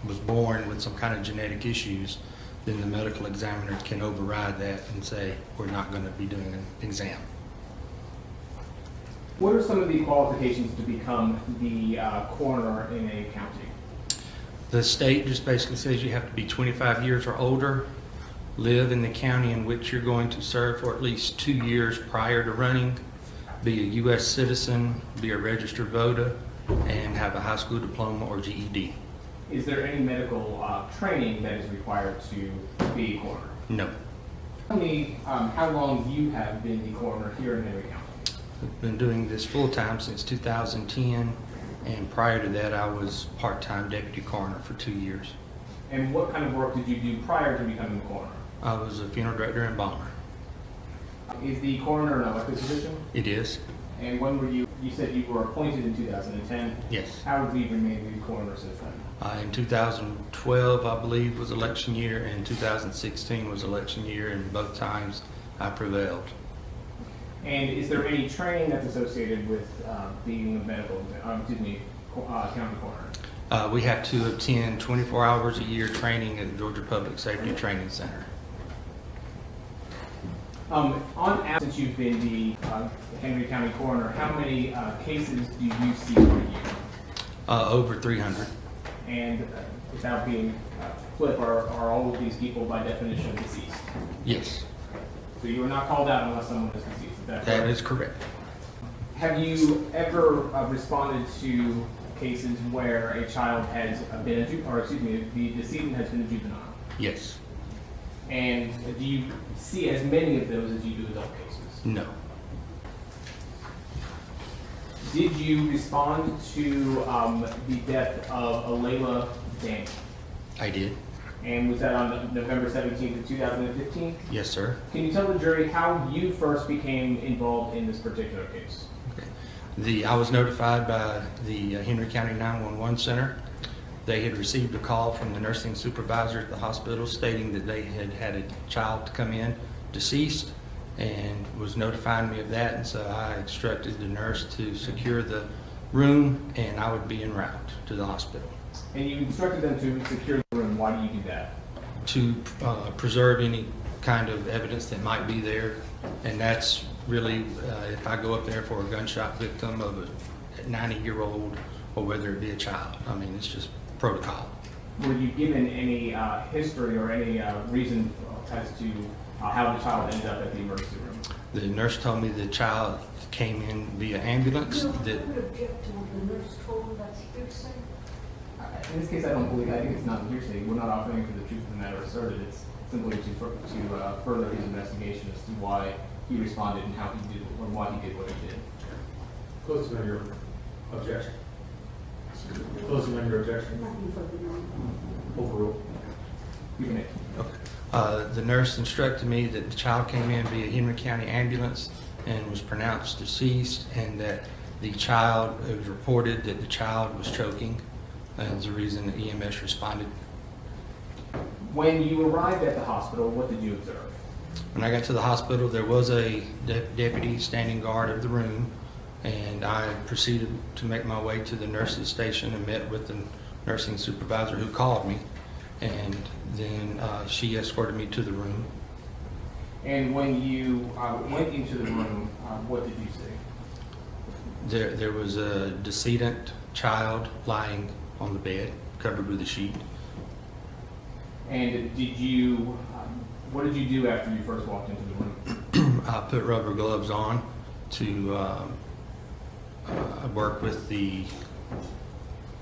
was born with some kind of genetic issues, then the medical examiner can override that and say, we're not going to be doing an exam. What are some of the qualifications to become the coroner in a county? The state just basically says you have to be 25 years or older, live in the county in which you're going to serve for at least 2 years prior to running, be a U.S. citizen, be a registered voter, and have a high school diploma or GED. Is there any medical training that is required to be a coroner? No. Tell me how long you have been the coroner here in Henry County. I've been doing this full-time since 2010, and prior to that I was part-time deputy coroner for 2 years. And what kind of work did you do prior to becoming the coroner? I was a funeral director and embalmer. Is the coroner an elected position? It is. And when were you said you were appointed in 2010? Yes. How have you remained the coroner since then? In 2012, I believe, was election year, and 2016 was election year, and both times I prevailed. And is there any training that's associated with being a county coroner? We have to attend 24 hours a year training at the Georgia Public Safety Training Center. On average, since you've been the Henry County coroner, how many cases do you see per year? Over 300. And without being flip, are all of these people by definition deceased? Yes. So you are not called out unless someone is deceased, is that correct? That is correct. Have you ever responded to cases where a child has been the decedent has been a juvenile? Yes. And do you see as many of those as you do adult cases? No. Did you respond to the death of Layla Daniel? I did. And was that on November 17th of 2015? Yes, sir. Can you tell the jury how you first became involved in this particular case? Okay. I was notified by the Henry County 911 Center. They had received a call from the nursing supervisor at the hospital stating that they had had a child to come in deceased, and was notifying me of that, and so I instructed the nurse to secure the room, and I would be en route to the hospital. And you instructed them to secure the room. Why do you do that? To preserve any kind of evidence that might be there, and that's really if I go up there for a gunshot victim of a 90-year-old or whether it be a child. I mean, it's just protocol. Were you given any history or any reason as to how the child ended up at the emergency room? The nurse told me the child came in via ambulance. You would object to what the nurse told him, that's hearsay? In this case, I don't believe. I think it's not hearsay. We're not offering for the truth of the matter asserted. It's simply to further his investigation as to why he responded and how he did, or why he did what he did. Closing on your objection. Closing on your objection. Nothing further. Overruled. You can make. Okay. The nurse instructed me that the child came in via Henry County ambulance and was pronounced deceased, and that the child, it was reported that the child was choking, and that's the reason that EMS responded. When you arrived at the hospital, what did you observe? When I got to the hospital, there was a deputy standing guard of the room, and I proceeded to make my way to the nurse's station and met with the nursing supervisor who called me, and then she escorted me to the room. And when you went into the room, what did you see? There was a decedent child lying on the bed, covered with a sheet. And what did you do after you first walked into the room? I put rubber gloves on to work with the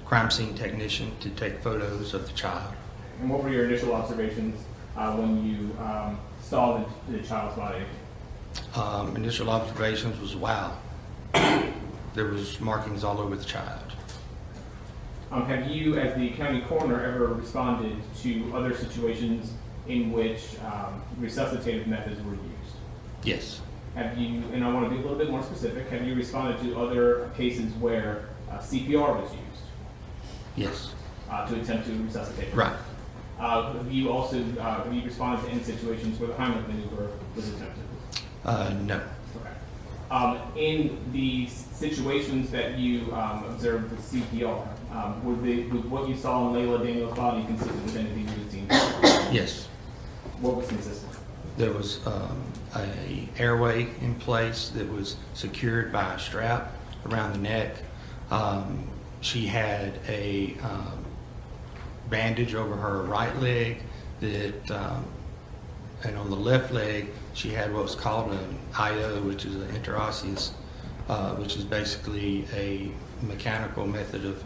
crime scene technician to take photos of the child. And what were your initial observations when you saw the child's body? Initial observations was, wow, there was markings all over the child. Have you, as the county coroner, ever responded to other situations in which resuscitative methods were used? Yes. Have you, and I want to be a little bit more specific, have you responded to other cases where CPR was used? Yes. To attempt to resuscitate? Right. Have you also responded to any situations where the Heimlich maneuver was attempted? No. Okay. In the situations that you observed with CPR, was what you saw in Layla Daniel's body consistent with anything you had seen? Yes. What was consistent? There was a airway in place that was secured by a strap around the neck. She had a bandage over her right leg that, and on the left leg, she had what's called an IO, which is an interosseous, which is basically a mechanical method of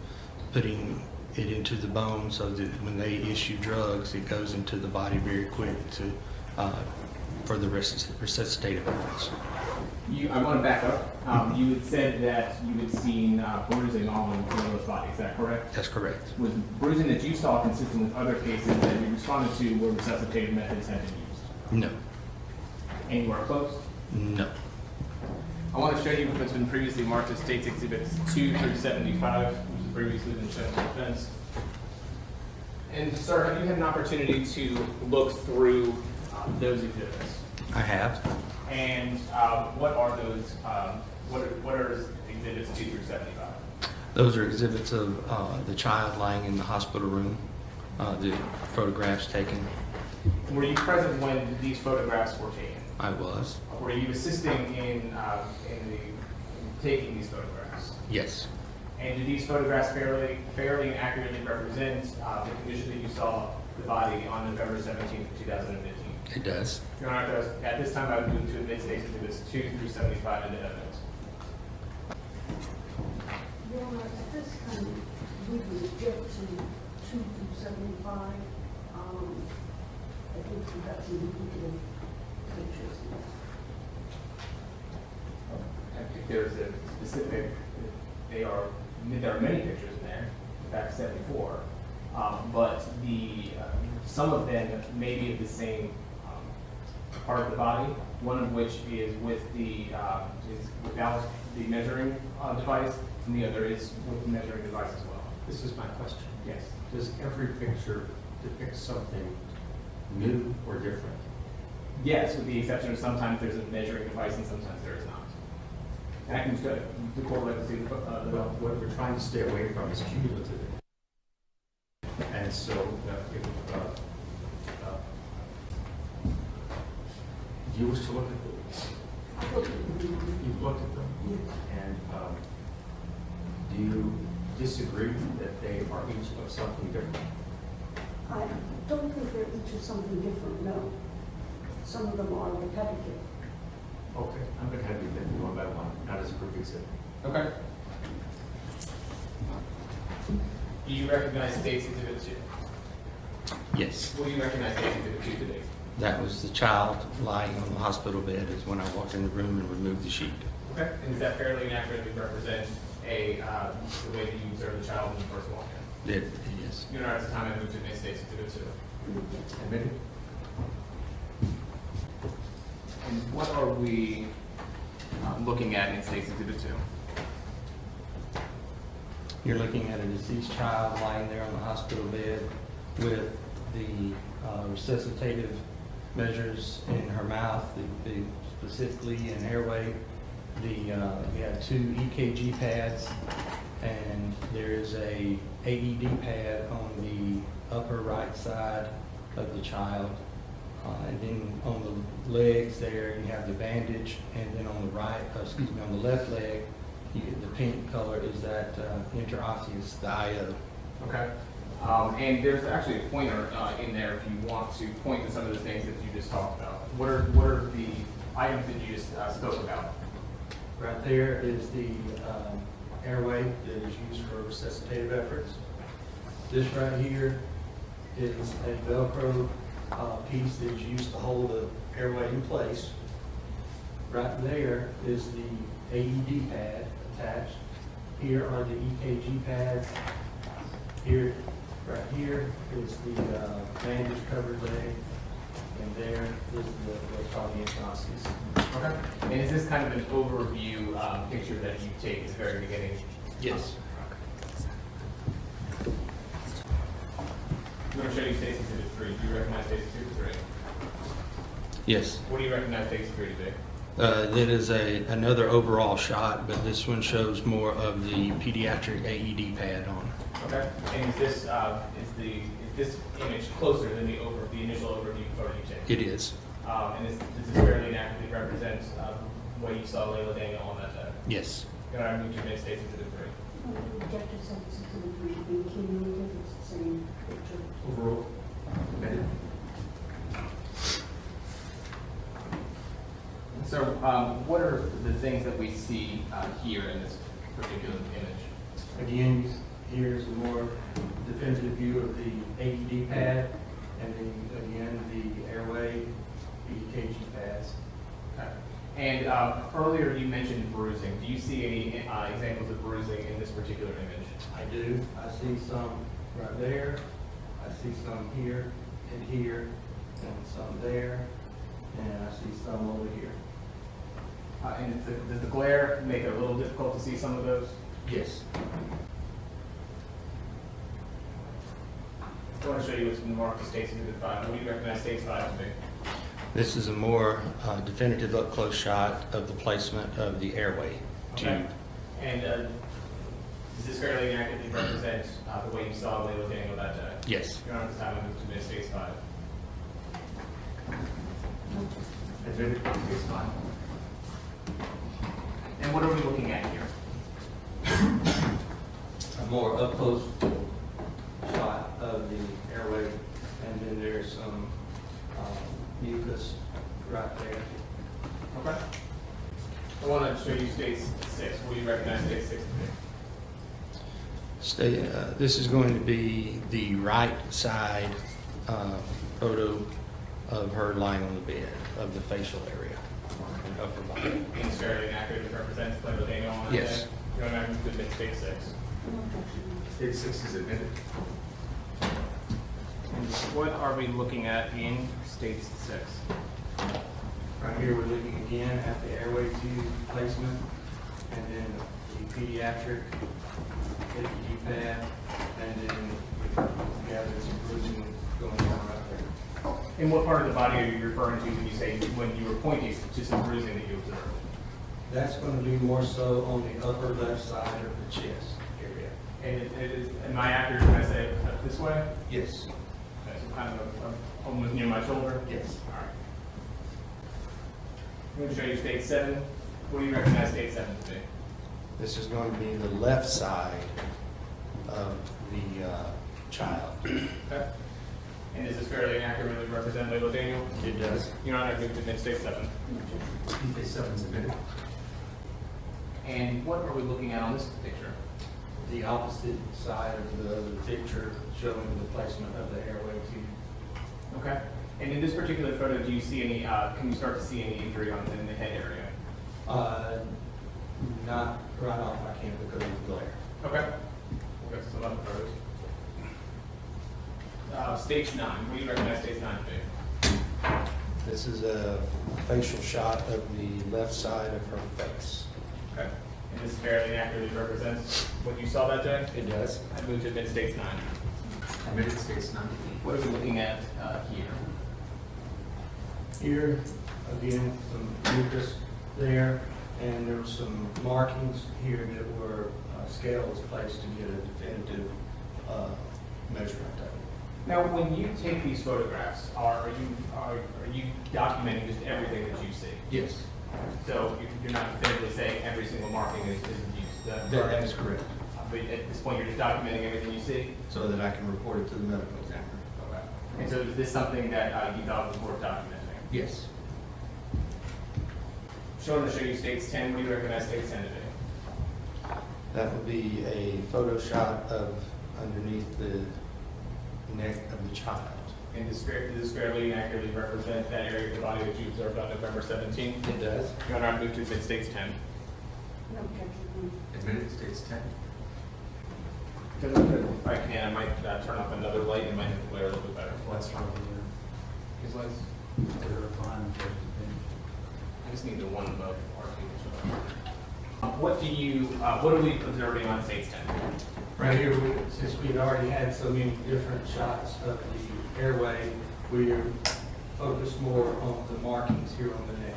putting it into the bone so that when they issue drugs, it goes into the body very quick to for the resuscitative efforts. I want to back up. You had said that you had seen bruising on Layla's body. Is that correct? That's correct. Was bruising that you saw consistent with other cases that you responded to where resuscitative methods had been used? No. Anywhere close? No. I want to show you what's been previously marked as State's Exhibits 2 through 75, which has previously been shown to defense. And sir, have you had an opportunity to look through those exhibits? I have. And what are those? What are exhibits 2 through 75? Those are exhibits of the child lying in the hospital room, the photographs taken. Were you present when these photographs were taken? I was. Were you assisting in taking these photographs? Yes. And do these photographs fairly and accurately represent the condition that you saw the body on November 17th, 2015? It does. Your Honor, at this time I would move to admit State's Exhibits 2 through 75 into evidence. Your Honor, at this time, we would object to 2 through 75. I think we got some indicative pictures. If there's a specific, there are many pictures in there, in fact 74, but some of them may be of the same part of the body, one of which is without the measuring device, and the other is with the measuring device as well. This is my question. Yes. Does every picture depict something new or different? Yes, with the exception of sometimes there's a measuring device and sometimes there is not. And I can just, the court would like to see the, What we're trying to stay away from is cumulative. And so, do you wish to look at those? You've looked at them? And do you disagree that they are each of something different? I don't think they're each of something different, no. Some of them are repetitive. Okay, I'm going to have you then one by one, not as a group exhibit. Okay. Do you recognize State's Exhibit 2? Yes, What do you recognize State's Exhibit 2 today? that was the child lying on the hospital bed is when I walked in the room and removed the sheet. Okay. And does that fairly and accurately represent the way that you observed the child when you first walked in? Yes. You know, at the time I moved to admit State's Exhibit 2. Admitted? And what are we looking at in State's Exhibit 2? You're looking at a deceased child lying there on the hospital bed with the resuscitative measures in her mouth, specifically in airway. We have 2 EKG pads, and there is a AED pad on the upper right side of the child. And then on the legs there, you have the bandage, and then on the right, on the left leg, the pink color is that interosseous, the IO. Okay. And there's actually a pointer in there if you want to point to some of the things that you just talked about. What are the items that you just spoke about? Right there is the airway that is used for resuscitative efforts. This right here is a Velcro piece that is used to hold the airway in place. Right there is the AED pad attached. Here are the EKG pads. Here, right here is the bandage covered leg, and there is what's called the interosseous. Okay. And is this kind of an overview picture that you take at the very beginning? Yes. I'm going to show you State's Exhibit 3. Do you recognize State's Exhibit 3? Yes. What do you recognize State's Exhibit 3 to be? That is another overall shot, but this one shows more of the pediatric AED pad on. Okay. And is this this image closer than the initial overview photo you take? It is. And does this fairly accurately represent what you saw Layla Daniel on that day? Yes. Can I move to admit State's Exhibit 3? The objective sentence is going to be cumulative, it's the same picture. Overall? Admitted? So, what are the things that we see here in this particular image? Again, here's a more definitive view of the AED pad, and then again the airway, the EKG pads. Okay. And earlier you mentioned bruising. Do you see any examples of bruising in this particular image? I do. I see some right there. I see some here and here, and some there, and I see some over here. And does the glare make it a little difficult to see some of those? Yes. I want to show you what's been marked as State's Exhibit 5. What do you recognize State's 5 to be? This is a more definitive up-close shot of the placement of the airway tube. And does this fairly accurately represent the way you saw Layla Daniel that day? Yes. Your Honor, at this time I move to admit State's 5. Admitted? It's fine. And what are we looking at here? A more up-close shot of the airway, and then there's some mucus right there. Okay. I want to show you State's 6. What do you recognize State's 6 to be? This is going to be the right side photo of her lying on the bed, of the facial area of her body. And it's fairly accurately represents Layla Daniel on that Yes. day? Your Honor, I move to admit State 6. State 6 is admitted. And what are we looking at in State 6? Right here, we're looking again at the airway tube placement, and then the pediatric AED pad, and then we have some bruising going on right there. And what part of the body are you referring to when you say, when you were pointing to some bruising that you observed? That's going to be more so on the upper left side of the chest area. And am I accurate when I say up this way? Yes. Okay, so kind of almost near my shoulder? Yes. All right. I'm going to show you state 7. What do you recognize state 7 to be? This is going to be the left side of the child. Okay. And does this fairly accurately represent Layla Daniel? It does. Your Honor, I move to admit state 7. State 7 is admitted. And what are we looking at on this picture? The opposite side of the picture showing the placement of the airway tube. Okay. And in this particular photo, do you see any, can you start to see any injury in the head area? Not right off my camera because of the glare. Okay. We'll get to some other photos. Stage 9. What do you recognize stage 9 to be? This is a facial shot of the left side of her face. Okay. And this fairly accurately represents what you saw that day? It does. I move to admit stage 9. Admitted states 9. What are we looking at here? Here, again, some mucus there, and there were some markings here that were scales placed to get a definitive measurement of it. Now, when you take these photographs, are you documenting just everything that you see? Yes. So you're not definitively saying every single marking is used? That is correct. But at this point, you're just documenting everything you see? So that I can report it to the medical examiner. Okay. And so is this something that you thought was worth documenting? Yes. Showing to show you states 10, what do you recognize states 10 to be? That would be a photo shot of underneath the neck of the child. And does this fairly accurately represent that area of the body that you observed on November 17th? It does. Your Honor, I move to admit states 10. No objection. Admitted states 10. If I can, I might turn off another light and might have the glare a little bit better. What's wrong with These lights? I just need the one above RT. What are we observing on states 10? Right here, since we had already had so many different shots of the airway, we are focused more on the markings here on the neck.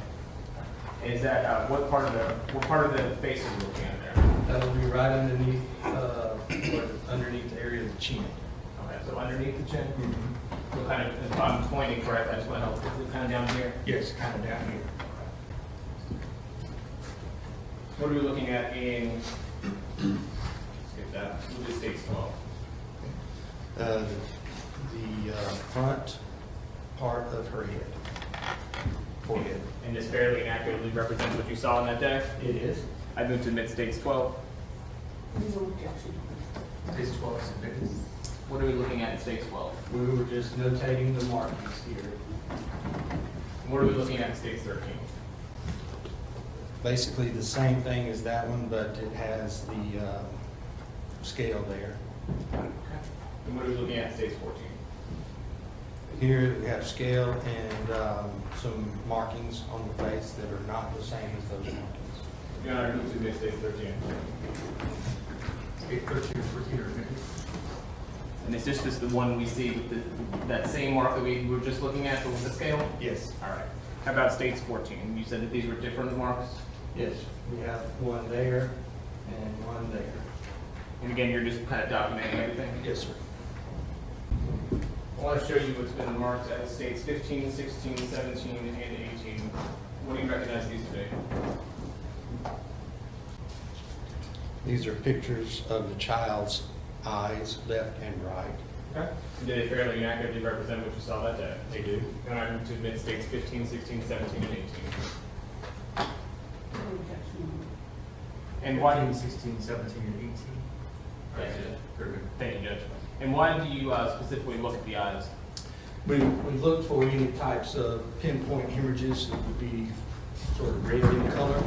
Is that what part of the face are we looking at there? That will be right underneath, underneath the area of the chin. Okay, so underneath the chin. So kind of, if I'm pointing correct, I just want to help. Is it kind of down here? Yes, kind of down here. What are we looking at in? Skip that. We'll do states 12. The front part of her head, forehead. And this fairly accurately represents what you saw on that day? It is. I move to admit states 12. No objection. States 12 is admitted. What are we looking at in states 12? We were just notating the markings here. What are we looking at in states 13? Basically the same thing as that one, but it has the scale there. Okay. And what are we looking at in states 14? Here we have scale and some markings on the face that are not the same as those markings. Your Honor, I move to admit states 13. State 13 and 14 are admitted. And is this just the one we see with that same mark that we were just looking at with the scale? Yes. All right. How about states 14? You said that these were different marks? Yes. We have one there and one there. And again, you're just kind of documenting everything? Yes, sir. I want to show you what's been marked as states 15, 16, 17, and 18. What do you recognize these to be? These are pictures of the child's eyes, left and right. Okay. And did they fairly accurately represent what you saw that day? They do. And I move to admit states 15, 16, 17, and 18. No objection. And why? 15, 16, 17, and 18. Thank you. Very good. Thank you, Judge. And why do you specifically look at the eyes? We look for any types of pinpoint hemorrhages that would be sort of red in color.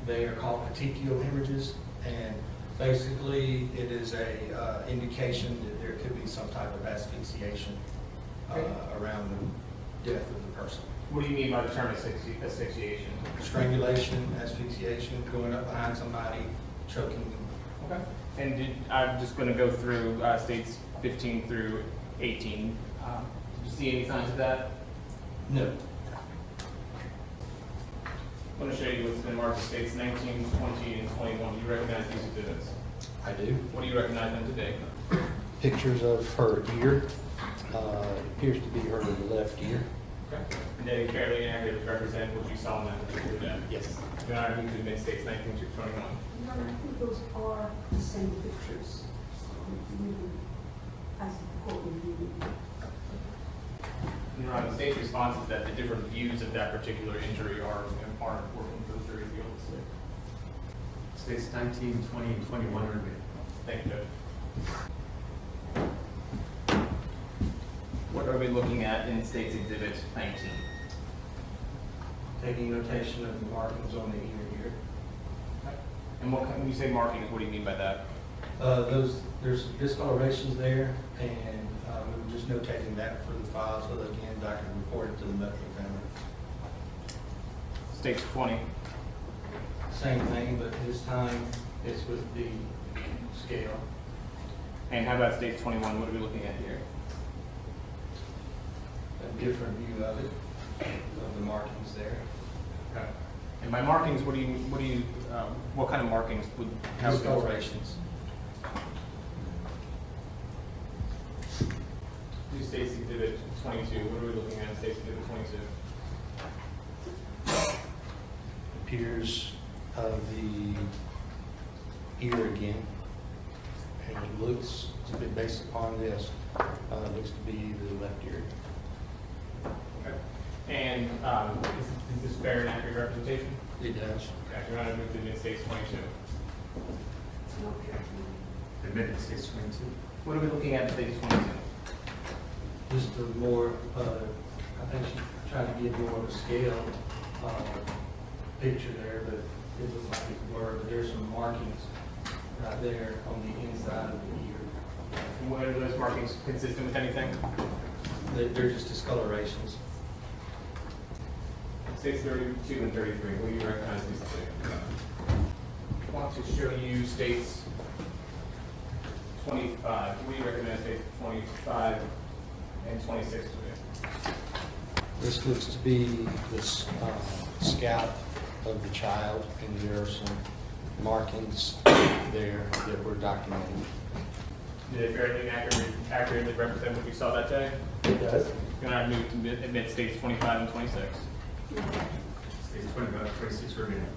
They are called petechial hemorrhages, and basically it is a indication that there could be some type of asphyxiation around the death of the person. What do you mean by the term asphyxiation? Strangulation, asphyxiation, going up behind somebody, choking them. Okay. And I'm just going to go through states 15 through 18. you see any signs of that? No. I'm going to show you what's been marked as states 19, 20, and 21. Do you recognize these exhibits? I do. What do you recognize them today? Pictures of her ear. Appears to be her left ear. Okay. And they fairly accurately represent what you saw in that particular day? Yes. Your Honor, move to admit states 19 to 21. No, I think those are the same pictures. As the court reviewed. Your Honor, the state's response is that the different views of that particular injury are important for the jury to be able to see. States 19, 20, and 21 are admitted. Thank you, Judge. What are we looking at in State's Exhibit 19? Taking notation of the markings on the ear here. And when you say markings, what do you mean by that? There's discolorations there, and we were just notating that for the file so that again I can report it to the medical examiner. State's 20. Same thing, but this time it's with the scale. And how about State's 21? What are we looking at here? A different view of it, of the markings there. Okay. And by markings, what kind of markings would how would you- Discolorations. Do State's Exhibit 22? What are we looking at in State's Exhibit 22? Appears of the ear again, and it looks, based upon this, looks to be the left ear. Okay. And is this fair and accurate representation? It does. Okay. Your Honor, move to admit State's 22. Admitted, states 22. What are we looking at in State's 22? Just a more, I think she tried to give more of a scale picture there, but it looks like it's blurred, but there's some markings right there on the inside of the ear. And what are those markings consistent with anything? They're just discolorations. States 32 and 33, will you recognize these two? I want to show you States 25. Will you recognize States 25 and 26 today? This looks to be the scalp of the child, and there are some markings there that were documented. Did it fairly accurately represent what you saw that day? It does. Can I move to admit States 25 and 26? States 25, 26 are admitted.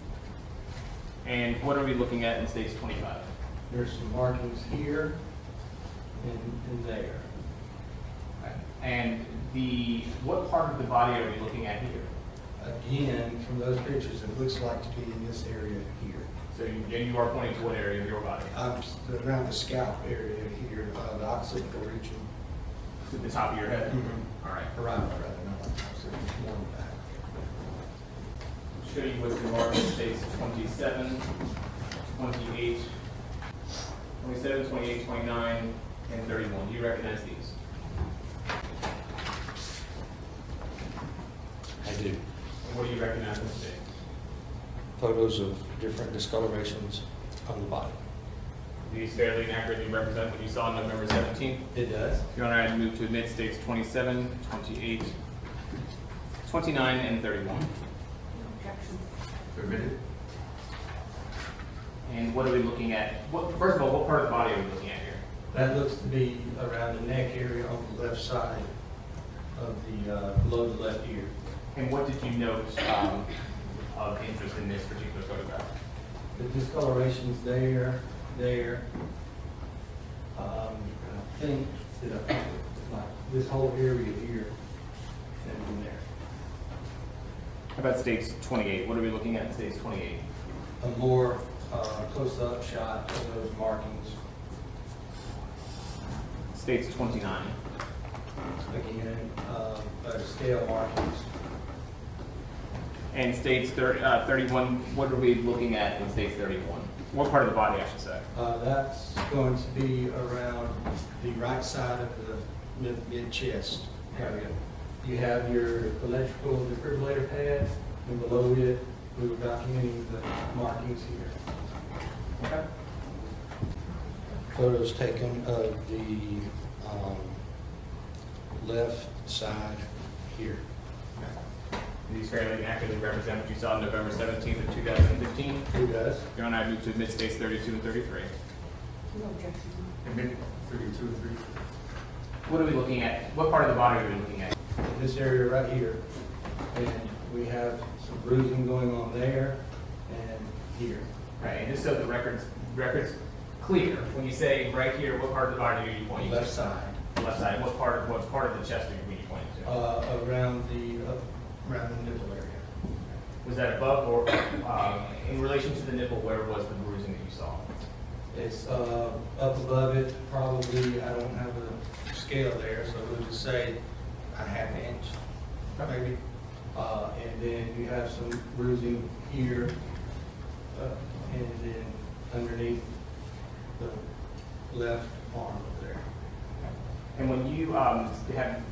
And what are we looking at in States 25? There's some markings here and there. And what part of the body are we looking at here? Again, from those pictures, it looks like to be in this area here. So you are pointing to what area of your body? Around the scalp area here, the occipital region. To the top of your head? Mm-hmm. All right. Around, rather, not like occipital, more in the back. I'll show you what's been marked in States 27, 28, 27, 28, 29, and 31. Do you recognize these? I do. And what do you recognize in the state? Photos of different discolorations on the body. Do these fairly and accurately represent what you saw on November 17th? It does. Your Honor, I move to admit States 27, 28, 29, and 31. They're admitted. And what are we looking at? First of all, what part of the body are we looking at here? That looks to be around the neck area on the left side of the, below the left ear. And what did you note of interest in this particular photograph? The discolorations there. I think that like this whole area here and in there. How about States 28? What are we looking at in States 28? A more close-up shot of those markings. States 29. Again, scale markings. And States 31, what are we looking at in States 31? What part of the body, I should say? That's going to be around the right side of the mid-chest area. You have your electrical defibrillator pad, and below it, we were documenting the markings here. Okay. Photos taken of the left side here. These fairly accurately represent what you saw on November 17th of 2015. Who does? Your Honor, I move to admit states 32 and 33. No objection. Admit 32 and 33. What are we looking at? What part of the body are we looking at? In this area right here, and we have some bruising going on there and here. Right, and just so the record's clear, when you say right here, what part of the body are you pointing to? Left side, Left side. What part of the chest are you pointing to? around the nipple area. Was that above or in relation to the nipple? Where was the bruising that you saw? It's up above it, probably, I don't have a scale there, so we'll just say a half inch, maybe. And then you have some bruising here, and then underneath the left arm over there. And when you have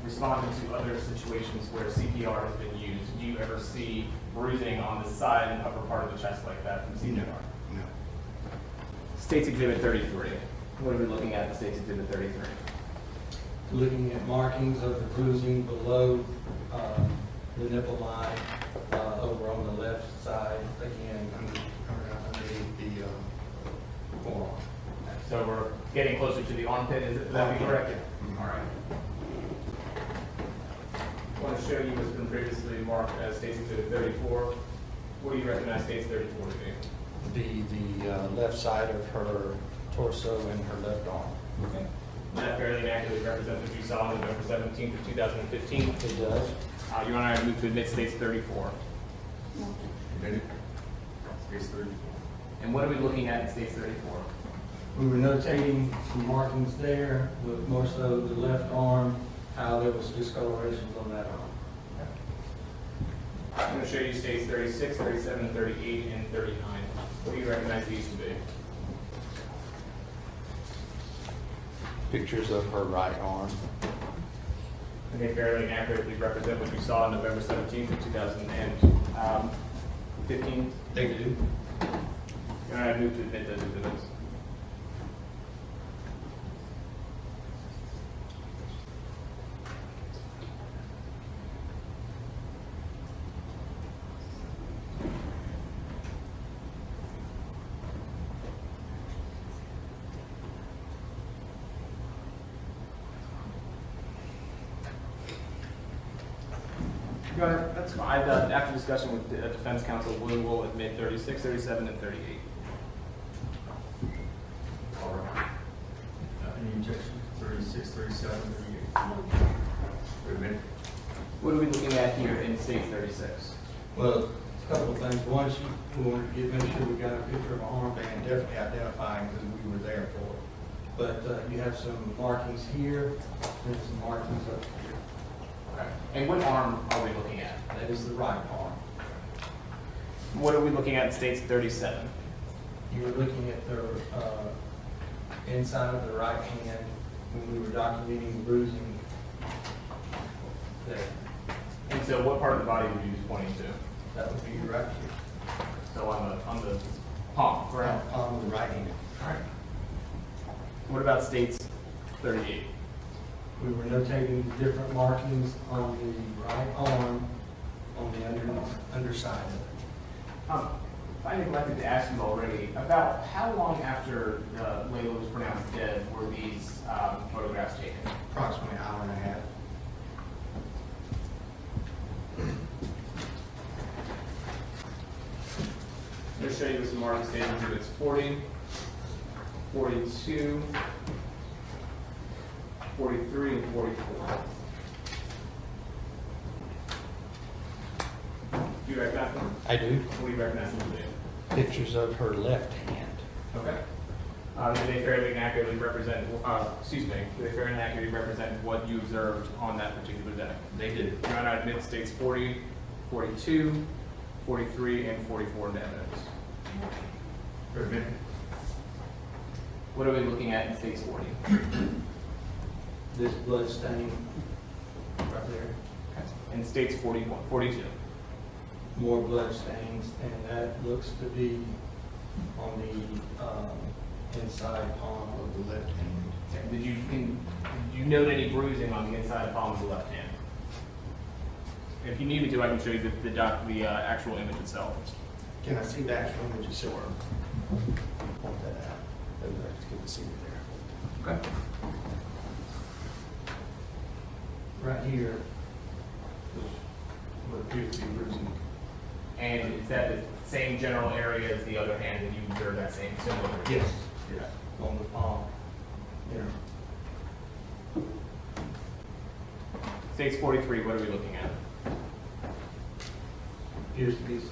responded to other situations where CPR has been used, do you ever see bruising on the side and upper part of the chest like that from CPR? No. State's Exhibit 33. What are we looking at in State's Exhibit 33? Looking at markings of the bruising below the nipple line, over on the left side, again, underneath the forearm. So we're getting closer to the armpit, is that correct? All right. I want to show you what's been previously marked as State's Exhibit 34. What do you recognize State's 34 to be? The left side of her torso and her left arm. Okay. Does that fairly accurately represent what you saw on November 17th of 2015? It does. Your Honor, I move to admit State's 34. Admitted. States 34. And what are we looking at in State's 34? We were notating some markings there, with more so the left arm, how there was discolorations on that arm. I'm going to show you States 36, 37, 38, and 39. What do you recognize these to be? Pictures of her right arm. And they fairly accurately represent what you saw on November 17th of 2015. They do. Your Honor, I move to admit those exhibits. Your Honor, that's fine. After discussion with the defense counsel, we will admit 36, 37, and 38. All right. Any objection? 36, 37, 38. Admitted. What are we looking at here in States 36? Well, a couple of things. One, we wanted to make sure we got a picture of an armband, definitely identifying because we were there for it. But you have some markings here and some markings up here. Okay. And what arm are we looking at? That is the right arm. What are we looking at in States 37? You were looking at the inside of the right hand when we were documenting the bruising there. And so what part of the body were you just pointing to? That would be right here. So on the palm, correct? Palm of the right hand. All right. What about States 38? We were notating different markings on the right arm on the underside of it. If I neglected to ask you already, about how long after Layla was pronounced dead were these photographs taken? Approximately an hour and a half. I'm going to show you some marking State Exhibits 40, 42, 43, and 44. Do you recognize them? I do. What do you recognize them to be? Pictures of her left hand. Okay. Do they fairly and accurately represent, do they fairly and accurately represent what you observed on that particular day? They do. Your Honor, I admit States 40, 42, 43, and 44 into evidence. Admitted. What are we looking at in States 40? This blood stain right there. Okay. And States 41, 42. More blood stains, and that looks to be on the inside palm of the left hand. Okay. Did you Do you note any bruising on the inside palm of the left hand? If you need me to, I can show you the actual image itself. Can I see the actual image? Sure. Point that out. Maybe I just get to see it there. Okay. Right here is what appears to be bruising. And is that the same general area as the other hand that you observed that same similar? Yes. Yeah. On the palm. Yeah. States 43, what are we looking at? Appears to be some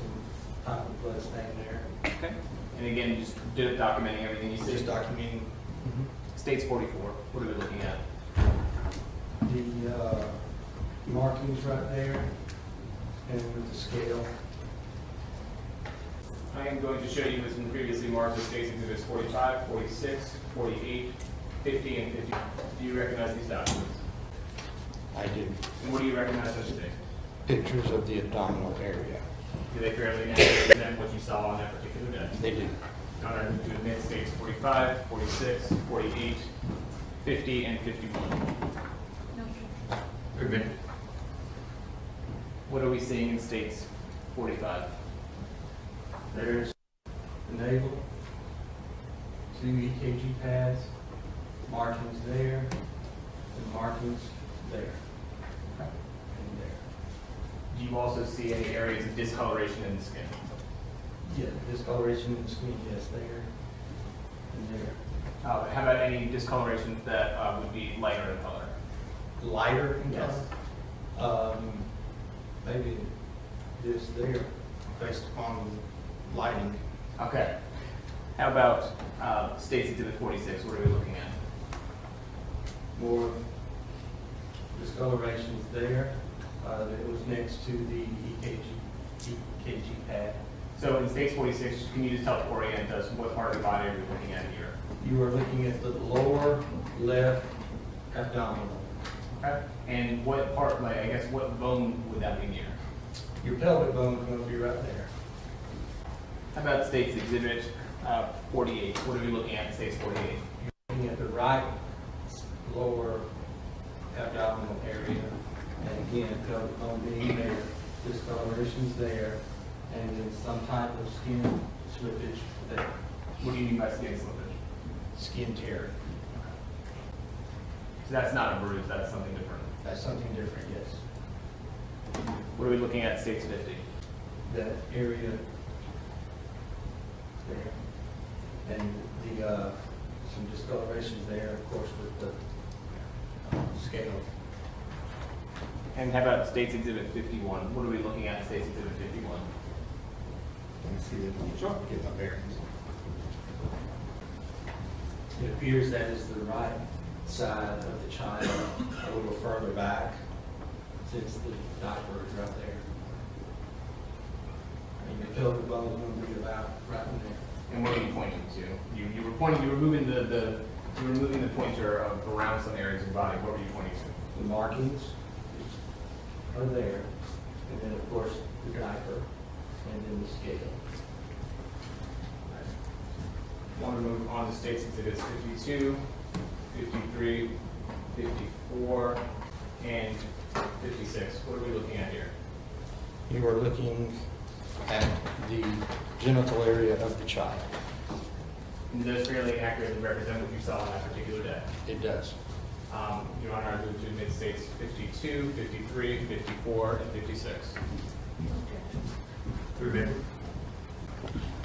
type of blood stain there. Okay. And again, you just documenting everything you see? Just documenting. States 44, what are we looking at? The markings right there and with the scale. I am going to show you what's been previously marked as States Exhibits 45, 46, 48, 50, and 50. Do you recognize these documents? I do. And what do you recognize as today? Pictures of the abdominal area. Do they fairly accurately present what you saw on that particular day? They do. Honor to admit States 45, 46, 48, 50, and 51. Permitted. What are we seeing in States 45? There's the navel, 2 EKG pads, markings there, and markings there, and there. Do you also see any areas of discoloration in the skin? Yeah, discoloration in the skin, yes, there, and there. How about any discoloration that would be lighter in color? Lighter in Yes. color? Maybe this there, based upon lighting. Okay. How about States Exhibit 46? What are we looking at? More discolorations there. It was next to the EKG pad. So in States 46, can you just help orient us what part of the body are we looking at here? You are looking at the lower left abdominal. Okay. And what part, like, I guess, what bone would that be near? Your pelvic bone is going to be right there. How about States Exhibit 48? What are we looking at in States 48? You're looking at the right lower abdominal area. And again, pelvic bone being there, discolorations there, and then some type of skin slippage there. What do you mean by skin slippage? Skin tear. So that's not a bruise, that's something different. That's something different, yes. What are we looking at in States 50? That area there. And the some discolorations there, of course, with the scale. And how about States Exhibit 51? What are we looking at in States Exhibit 51? Let me see if I Sure. can get my bearings. It appears that is the right side of the child, a little further back, since the diaper is right there. And your pelvic bone is going to be about right in there. And what are you pointing to? You were pointing. You were moving the pointer around some areas of the body. What were you pointing to? The markings are there, and then of course the diaper, and then the scale. I want to move on to States Exhibits 52, 53, 54, and 56. What are we looking at here? You are looking at the genital area of the child. And does fairly accurately represent what you saw on that particular day? It does. Your Honor, I move to admit States 52, 53, 54, and 56.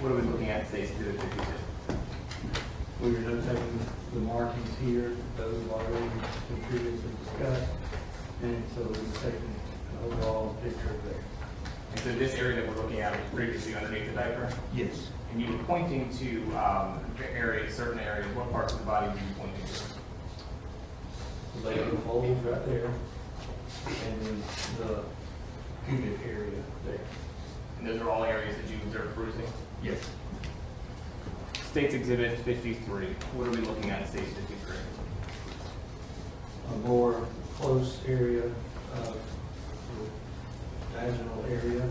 What are we looking at in States Exhibit 52? We were notating the markings here, those have already been previously discussed, and so we're taking an overall picture of there. And so this area that we're looking at was previously underneath the diaper? Yes. And you were pointing to areas, certain areas. What parts of the body were you pointing to? The labral folds right there, and then the pubic area there. And those are all areas that you observed bruising? Yes. States Exhibit 53. What are we looking at in States 53? A more close area of the vaginal area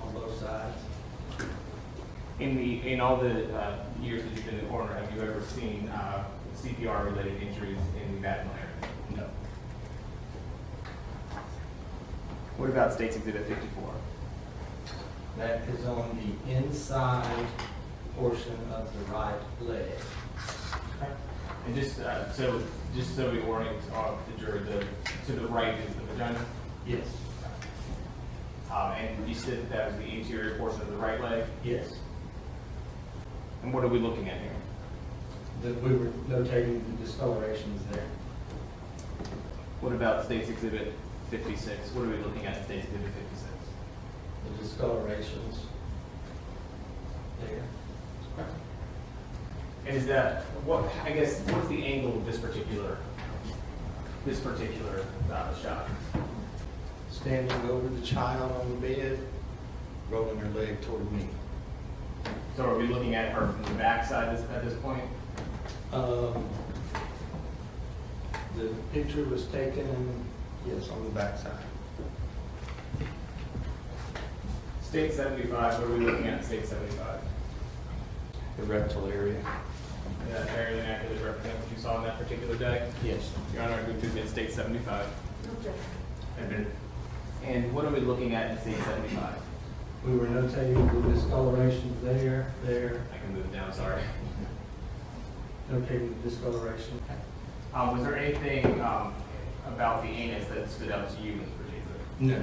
on both sides. In all the years that you've been the coroner, have you ever seen CPR-related injuries in the vaginal area? No. What about State's Exhibit 54? That is on the inside portion of the right leg. And just so we orient the jury, to the right is the vagina? Yes. And you said that was the interior portion of the right leg? Yes. And what are we looking at here? That we were notating the discolorations there. What about State's Exhibit 56? What are we looking at in State's Exhibit 56? The discolorations there. And is that I guess what's the angle of this particular shot? Standing over the child on the bed, rolling her leg toward me. So are we looking at her from the back side at this point? The picture was taken, yes, on the back side. State 75, what are we looking at in State 75? The rectal area. That fairly accurately represent what you saw on that particular day? Yes. Your Honor, we could admit State 75. Okay. And what are we looking at in State 75? We were notating the discolorations there. I can move it down, sorry. Notating the discoloration. Was there anything about the anus that stood out to you in particular? No.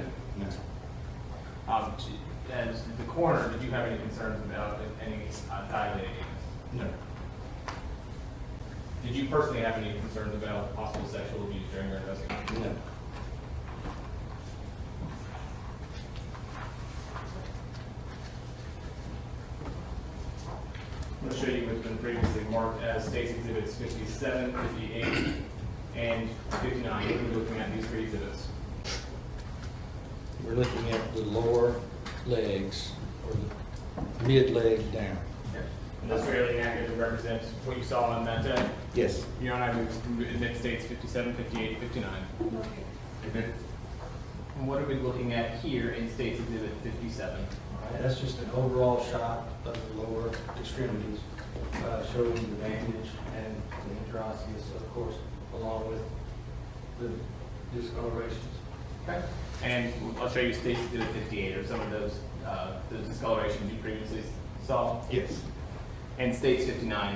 As the coroner, did you have any concerns about any dilated anus? No. Did you personally have any concerns about possible sexual abuse during your investigation? No. I'm going to show you what's been previously marked as State's Exhibits 57, 58, and 59. What are we looking at these three exhibits? We're looking at the lower legs, or the mid leg down. And that's fairly accurately represents what you saw on that day? Yes. Your Honor, I move to admit States 57, 58, 59. Okay. And what are we looking at here in State's Exhibit 57? All right, that's just an overall shot of the lower extremities, showing the bandage and the interosseous, of course, along with the discolorations. Okay. And I'll show you State's Exhibit 58, or some of those discolorations you previously saw. Yes. And State's 59,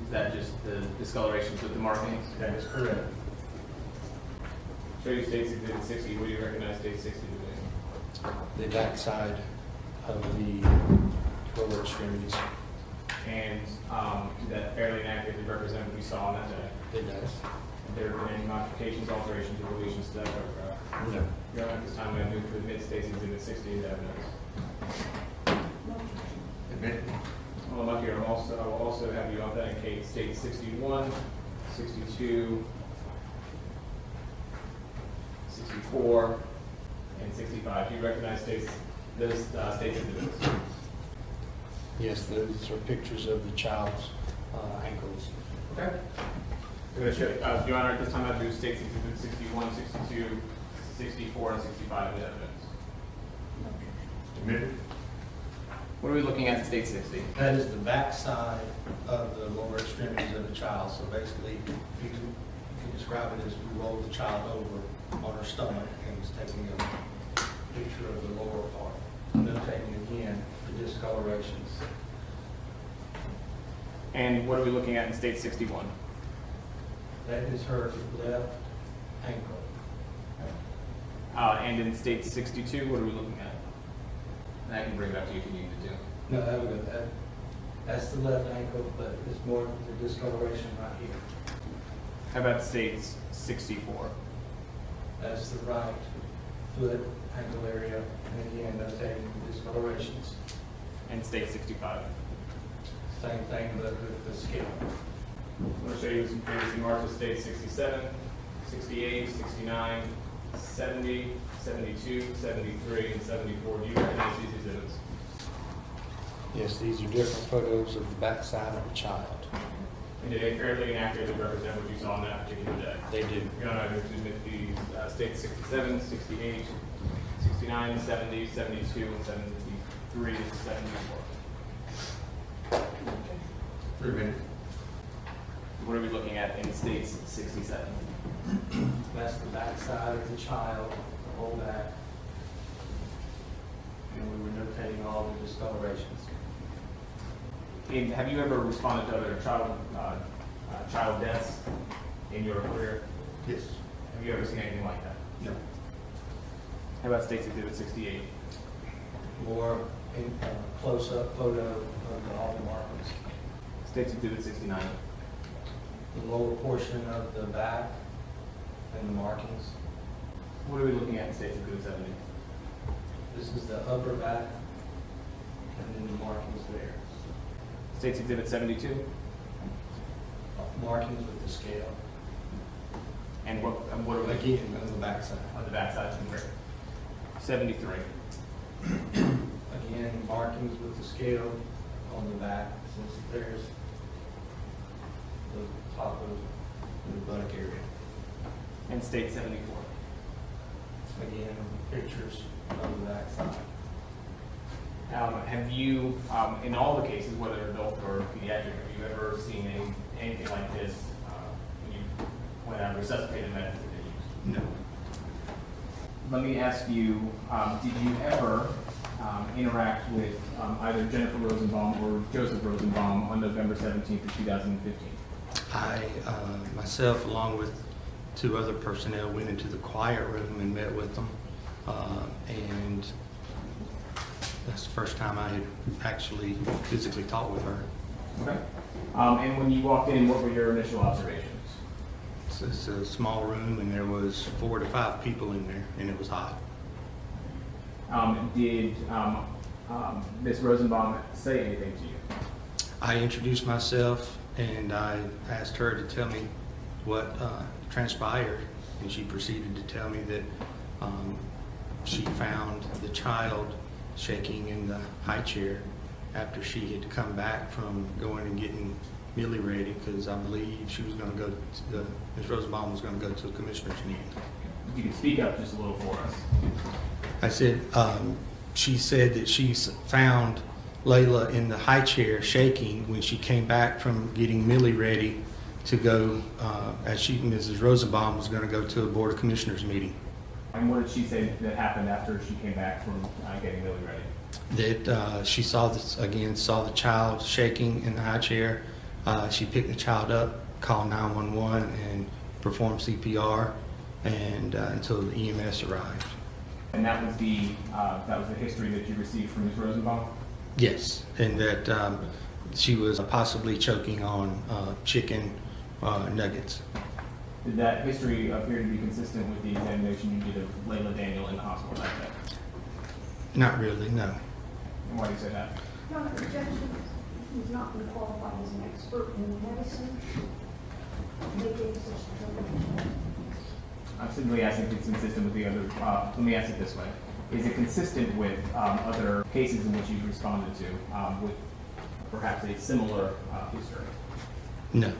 is that just the discolorations with the markings? That is correct. Show you State's Exhibit 60. What do you recognize State 60 to be? The back side of the lower extremities. And that fairly accurately represent what we saw on that day? It does. Have there been any modifications, alterations, or deletions to that photograph? No. Your Honor, at this time, I move to admit State's Exhibit 60 into evidence. Admit. While I'm up here, I will also have you authenticate State 61, 62, 64, and 65. Do you recognize those states exhibits? Yes, those are pictures of the child's ankles. Okay. I'm going to show you, Your Honor, at this time, I do States Exhibit 61, 62, 64, and 65 into evidence. Admitted. What are we looking at in State 60? That is the back side of the lower extremities of the child. So basically, if you can describe it as we rolled the child over on her stomach and was taking a picture of the lower part. Notating again the discolorations. And what are we looking at in State 61? That is her left ankle. And in State 62, what are we looking at? And I can bring it up to you if you need to do. No, that's the left ankle, but it's more the discoloration right here. How about State 64? That's the right foot ankle area, and again, notating the discolorations. And State 65? Same thing, but with the skin. I'm going to show you some previously marked as State 67, 68, 69, 70, 72, 73, and 74. Do you recognize these exhibits? Yes, these are different photos of the back side of the child. And do they fairly and accurately represent what you saw on that particular day? They do. Your Honor, I move to admit these State 67, 68, 69, 70, 72, and 73, and 74. 3 minutes. What are we looking at in states 67? That's the backside of the child, the whole back. And we were notating all the discolorations. Have you ever responded to other child deaths in your career? Yes. Have you ever seen anything like that? No. How about State's Exhibit 68? More in, close-up photo of all the markings. State's Exhibit 69? The lower portion of the back and the markings. What are we looking at in State's Exhibit 70? This is the upper back and then the markings there. State's Exhibit 72? Markings with the scale. And what are we Again, on the backside. on the backside? 73? Again, markings with the scale on the back, since there's the top of the buttock area. And State 74? Again, pictures of the backside. Have you, in all the cases, whether adult or pediatric, have you ever seen anything like this when a resuscitated method is used? No. Let me ask you, did you ever interact with either Jennifer Rosenbaum or Joseph Rosenbaum on November 17th of 2015? I, myself, along with 2 other personnel, went into the quiet room and met with them. And that's the first time I had actually physically talked with her. Okay. And when you walked in, what were your initial observations? It's a small room, and there was 4 to 5 people in there, and it was hot. Did Ms. Rosenbaum say anything to you? I introduced myself, and I asked her to tell me what transpired, and she proceeded to tell me that she found the child shaking in the high chair after she had come back from going and getting Millie ready, because I believe she was going to go to Ms. Rosenbaum was going to go to a commissioner's meeting. You can speak up just a little for us. I said, she said that she found Layla in the high chair shaking when she came back from getting Millie ready to go, Mrs. Rosenbaum was going to go to a Board of Commissioners meeting. And what did she say that happened after she came back from getting Millie ready? That she saw the child shaking in the high chair. She picked the child up, called 911, and performed CPR, and until the EMS arrived. And that was the history that you received from Ms. Rosenbaum? Yes, and that she was possibly choking on chicken nuggets. Did that history appear to be consistent with the examination you did of Layla Daniel in the hospital that day? Not really, no. And why do you say that? Dr. Jackson, he's not been qualified as an expert in medicine. Making such determination. I'm simply asking if it's consistent with the other, let me ask it this way. Is it consistent with other cases in which you've responded to with perhaps a similar history? No.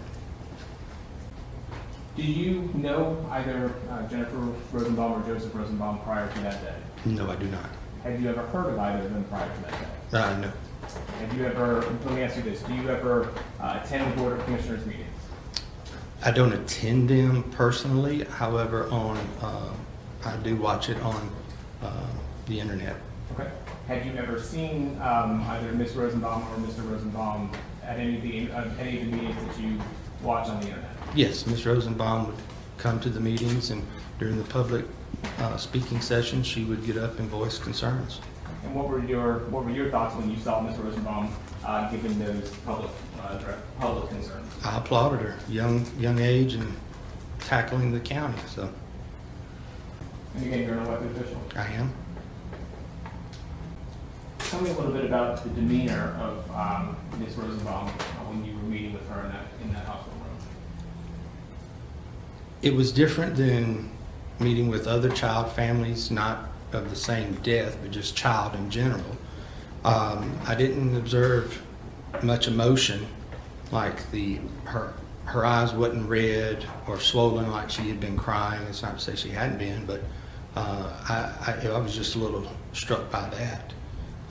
Do you know either Jennifer Rosenbaum or Joseph Rosenbaum prior to that day? No, I do not. Have you ever heard of either of them prior to that day? No. Have you ever, let me ask you this, do you ever attend the Board of Commissioners meetings? I don't attend them personally. However, I do watch it on the internet. Okay. Have you ever seen either Ms. Rosenbaum or Mr. Rosenbaum at any of the meetings that you watch on the internet? Yes, Ms. Rosenbaum would come to the meetings, and during the public speaking session, she would get up and voice concerns. And what were your thoughts when you saw Ms. Rosenbaum giving those public concerns? I applauded her, young age and tackling the county. So. And again, you're an elected official. I am. Tell me a little bit about the demeanor of Ms. Rosenbaum when you were meeting with her in that hospital room. It was different than meeting with other child families, not of the same death, but just child in general. I didn't observe much emotion, like her eyes wasn't red or swollen like she had been crying. It's not to say she hadn't been, but I was just a little struck by that.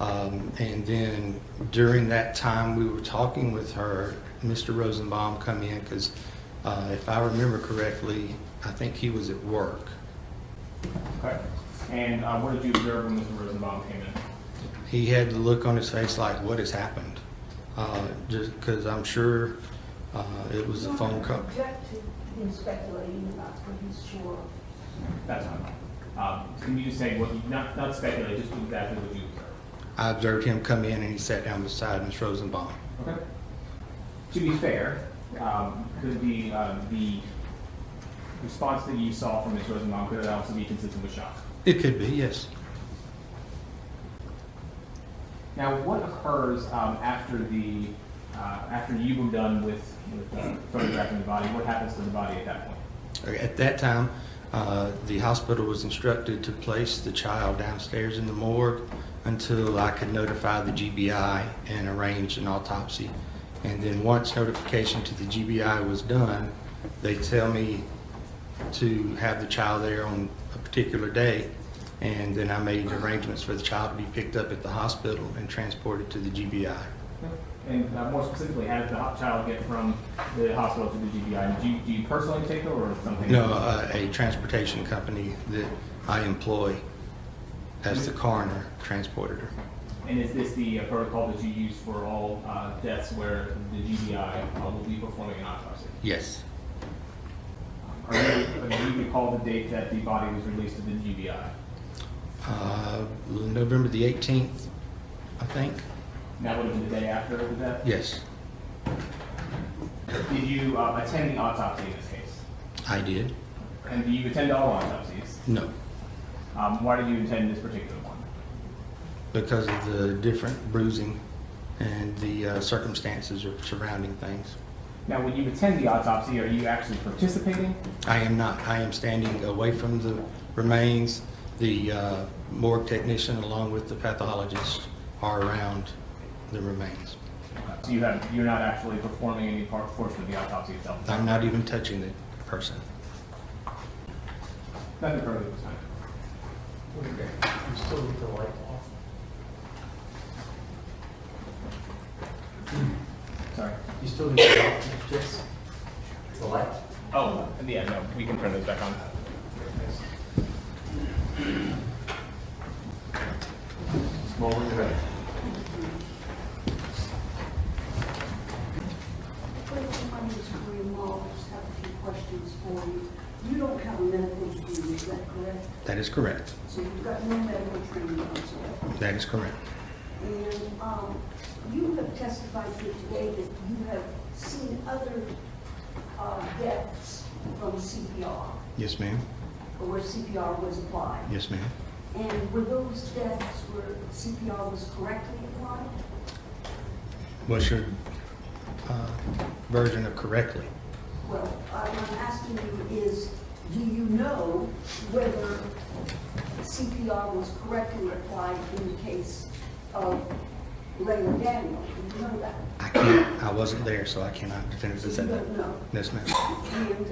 And then during that time, we were talking with her. Mr. Rosenbaum come in because if I remember correctly, I think he was at work. Okay. And what did you observe when Mr. Rosenbaum came in? He had the look on his face like, what has happened? Just because I'm sure it was a phone call. Object to him speculating about what he's sure of. That's fine. Can you just say what you, not speculate, just exactly what you observed? I observed him come in and he sat down beside Ms. Rosenbaum. Okay. To be fair, could the response that you saw from Ms. Rosenbaum, could it also be consistent with shock? It could be, yes. Now, what occurs after you were done with photographing the body? What happens to the body at that point? At that time, the hospital was instructed to place the child downstairs in the morgue until I could notify the GBI and arrange an autopsy. And then once notification to the GBI was done, they tell me to have the child there on a particular day, and then I made arrangements for the child to be picked up at the hospital and transported to the GBI. And more specifically, how did the child get from the hospital to the GBI? Do you personally take her or something? No, a transportation company that I employ as the coroner transported her. And is this the protocol that you use for all deaths where the GBI will be performing an autopsy? Yes. Do you recall the date that the body was released to the GBI? November the 18th, I think. And that would have been the day after the death? Yes, Did you attend the autopsy in this case? I did. And do you attend all autopsies? No, Why did you attend this particular one? because of the different bruising and the circumstances surrounding things. Now, when you attend the autopsy, are you actually participating? I am not. I am standing away from the remains. The morgue technician along with the pathologist are around the remains. So you're not actually performing any portion of the autopsy itself? I'm not even touching the person. Nothing further this time. You still need the light off. Sorry. You still need the light, just the light. Oh, yeah, no, we can turn those back on. Well, when you're ready. My name is Maria Mull. I just have a few questions for you. You don't have a medical degree, is that correct? That is correct. So you've got no medical training whatsoever. That is correct. And you have testified here today that you have seen other deaths from CPR, Yes, ma'am. or where CPR was applied. Yes, ma'am. And were those deaths where CPR was correctly applied? What's your version of correctly? Well, what I'm asking you is, do you know whether CPR was correctly applied in the case of Layla Daniel? Do you know that? I can't. I wasn't there, so I cannot definitively So say you that. don't know. Yes, ma'am. And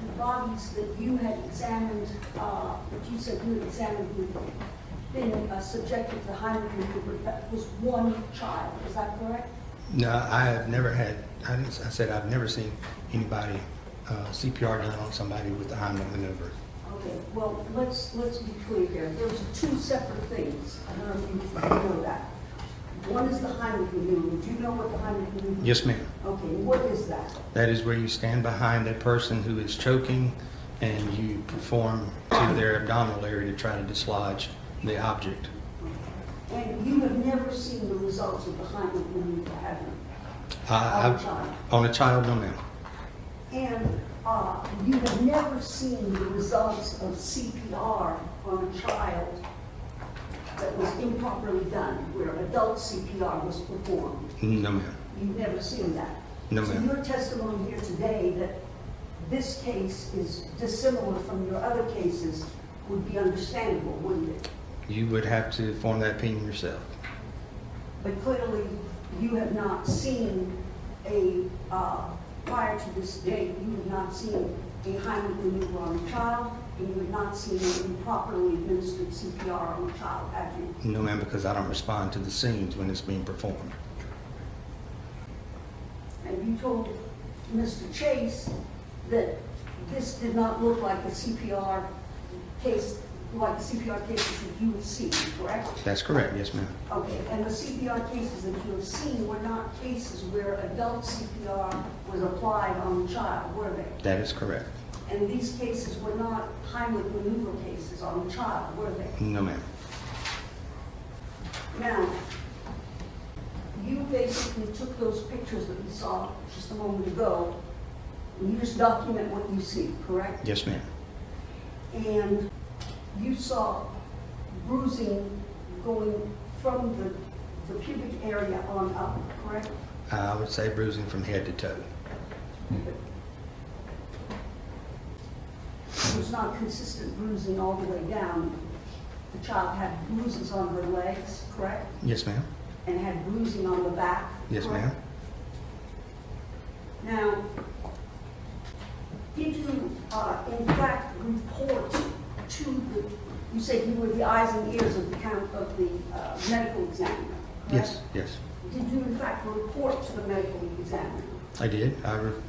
the bodies that you had examined, that you said you had examined, who had been subjected to Heimlich maneuver, that was one child, is that correct? No, I have never had. I said I've never seen anybody CPR done on somebody with the Heimlich maneuver. Okay, well, let's be clear here. There's two separate things. I don't know if you know that. One is the Heimlich maneuver. Do you know what the Heimlich maneuver is? Yes, ma'am. Okay, what is that? That is where you stand behind that person who is choking and you perform to their abdominal area to try to dislodge the object. And you have never seen the results of the Heimlich maneuver, have you? On a child. On a child, no, ma'am. And you have never seen the results of CPR on a child that was improperly done, where adult CPR was performed. No, ma'am. You've never seen that. No, So ma'am. your testimony here today that this case is dissimilar from your other cases would be understandable, wouldn't it? You would have to form that opinion yourself. But clearly, you have not seen prior to this date, you have not seen a Heimlich maneuver on a child, and you had not seen any improperly administered CPR on the child, had you? No, ma'am, because I don't respond to the scenes when it's being performed. And you told Mr. Chase that this did not look like a CPR case, like the CPR cases that you have seen, correct? That's correct, yes, ma'am. Okay, and the CPR cases that you have seen were not cases where adult CPR was applied on the child, were they? That is correct. And these cases were not Heimlich maneuver cases on the child, were they? No, ma'am. Now, you basically took those pictures that we saw just a moment ago, and you just document what you see, correct? Yes, ma'am. And you saw bruising going from the pubic area on up, correct? I would say bruising from head to toe. It was not consistent bruising all the way down. The child had bruises on her legs, correct? Yes, ma'am. And had bruising on the back, Yes, correct? ma'am. Now, did you, in fact, report to the, you said you were the eyes and ears of the medical examiner, correct? Yes, yes. Did you, in fact, report to the medical examiner? I did.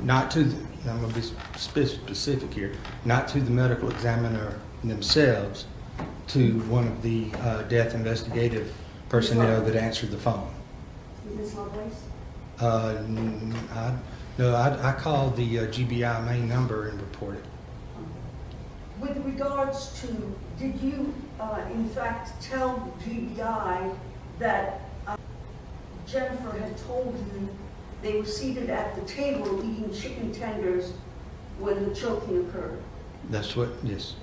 Not to, I'm going to be specific here, not to the medical examiner themselves, to one of the death investigative personnel that answered the phone. Ms. Lovelace? No, I called the GBI main number and reported. With regards to, did you, in fact, tell GBI that Jennifer had told you they were seated at the table eating chicken tenders when the choking occurred? That's what, yes.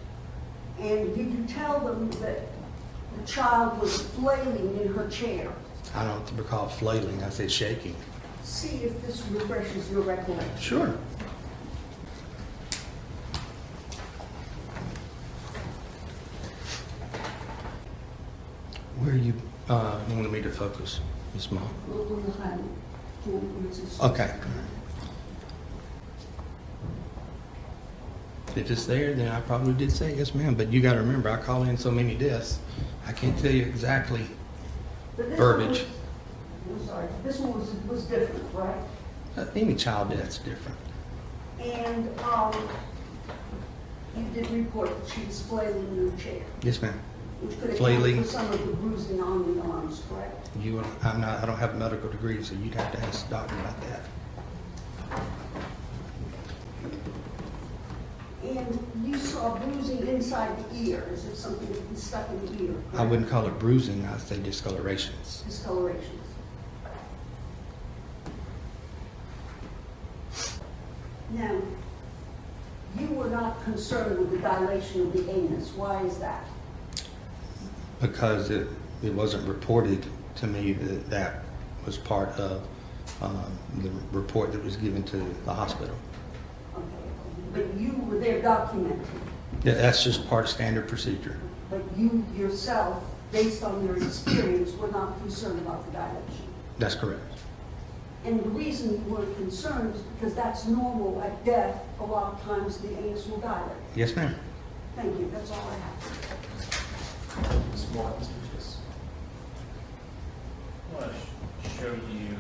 And did you tell them that the child was flailing in her chair? I don't recall flailing, I said shaking. See if this refreshes your recollection. Sure. Where you wanted me to focus, Ms. Ma? Okay. If it's there, then I probably did say yes, ma'am. But you got to remember, I call in so many deaths, I can't tell you exactly verbiage. I'm sorry, this one was different, right? Any child death's different. And you did report that she was flailing in her chair, Yes, ma'am. which could account Flailing. for some of the bruising on the arms, correct? I don't have a medical degree, so you'd have to ask the doctor about that. And you saw bruising inside the ear, as if something had been stuck in the ear, I correct? wouldn't call it bruising, I'd say discolorations. Discolorations. Now, you were not concerned with the dilation of the anus. Why is that? Because it wasn't reported to me that that was part of the report that was given to the hospital. Okay. But you were there documenting. Yeah, that's just part of standard procedure. But you yourself, based on your experience, were not concerned about the dilation. That's correct. And the reason you weren't concerned is because that's normal at death. A lot of times the anus will dilate. Yes, ma'am. Thank you, that's all I have. Ms. Moore, Mr. Chase. I want to show you,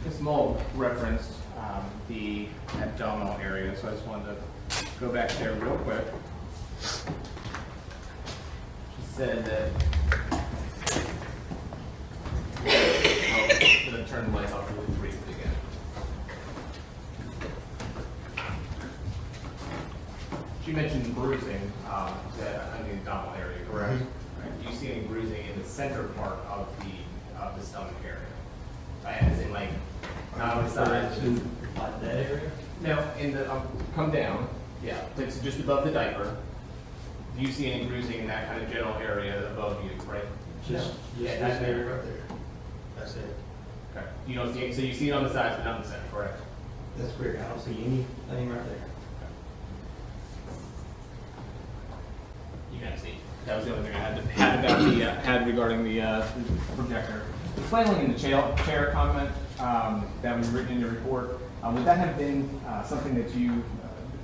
Ms. Moll referenced the abdominal area, so I just wanted to go back there real quick. She said that, I'm going to turn the lights off really briefly again. She mentioned bruising on the abdominal area, correct? Right. Do you see any bruising in the center part of the stomach area? As in, like, not on the side. Like that area? No, in the come down. Yeah, it's just above the diaper. Do you see any bruising in that kind of general area above you, right? Just Yeah, this area right there. That's it. Okay. You don't see, so you see it on the sides, but not in the center, correct? That's correct. I don't see anything right there. You can see. That was the only thing I had about the had regarding the projector. The flailing in the chair comment that was written in your report. Would that have been something that you,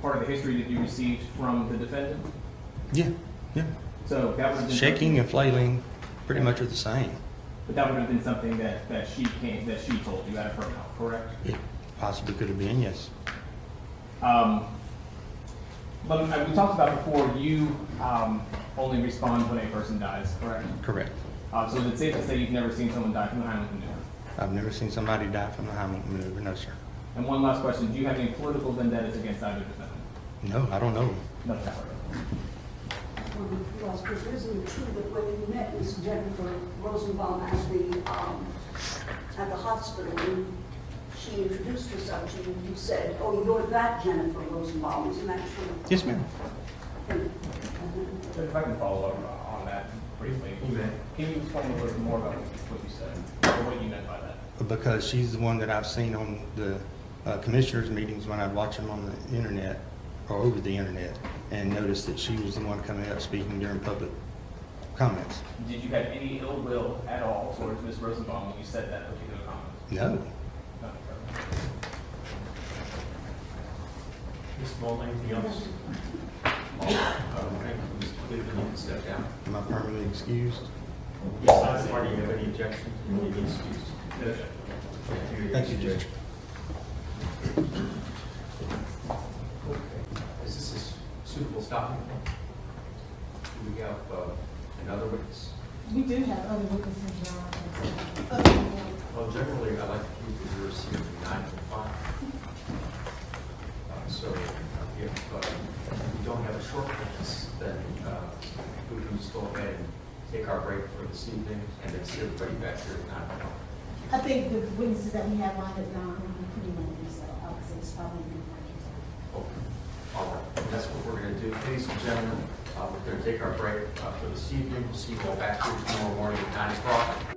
part of the history that you received from the defendant? Yeah, yeah. So that would have been Shaking and flailing pretty much are the same. But that would have been something that she told you out of her mouth, correct? It possibly could have been, yes. But we talked about before, you only respond when a person dies, correct? Correct. So is it safe to say you've never seen someone die from the Heimlich maneuver? I've never seen somebody die from the Heimlich maneuver, no, sir. And one last question, do you have any political vendettas against either defendant? No, I don't know. No, that's right. Well, because isn't it true that when you met Miss Jennifer Rosenbaum at the hospital, and she introduced herself to you, you said, "Oh, you're that Jennifer Rosenbaum," isn't that true? Yes, ma'am. If I can follow up on that briefly. Can you explain a little bit more about what you said, or what you meant by that? Because she's the one that I've seen on the commissioners' meetings when I'd watch them on the internet or over the internet, and noticed that she was the one coming up speaking during public comments. Did you have any ill will at all towards Ms. Rosenbaum when you said that particular comment? No. Ms. Mull, anything else? Thank you, Mr. Cleveland, you can step down. Am I permanently excused? Yes, either party, you have any objections? You may be excused. Thank you, Judge. Okay. Is this a suitable stopping point? Do we have another witness? We do have other witnesses, Your Honor. Well, generally, I like to keep the jurors here from 9 to 5. So if we don't have a short witness, then we can just go ahead and take our break for this evening and then see everybody back here at 9 o'clock. I think the witnesses that we have lined up now are going to be pretty lengthy, so I would say it's probably going to be Okay. All right. And that's what we're going to do. Ladies and gentlemen, we're going to take our break for this evening. We'll see you all back here tomorrow morning at 9 o'clock.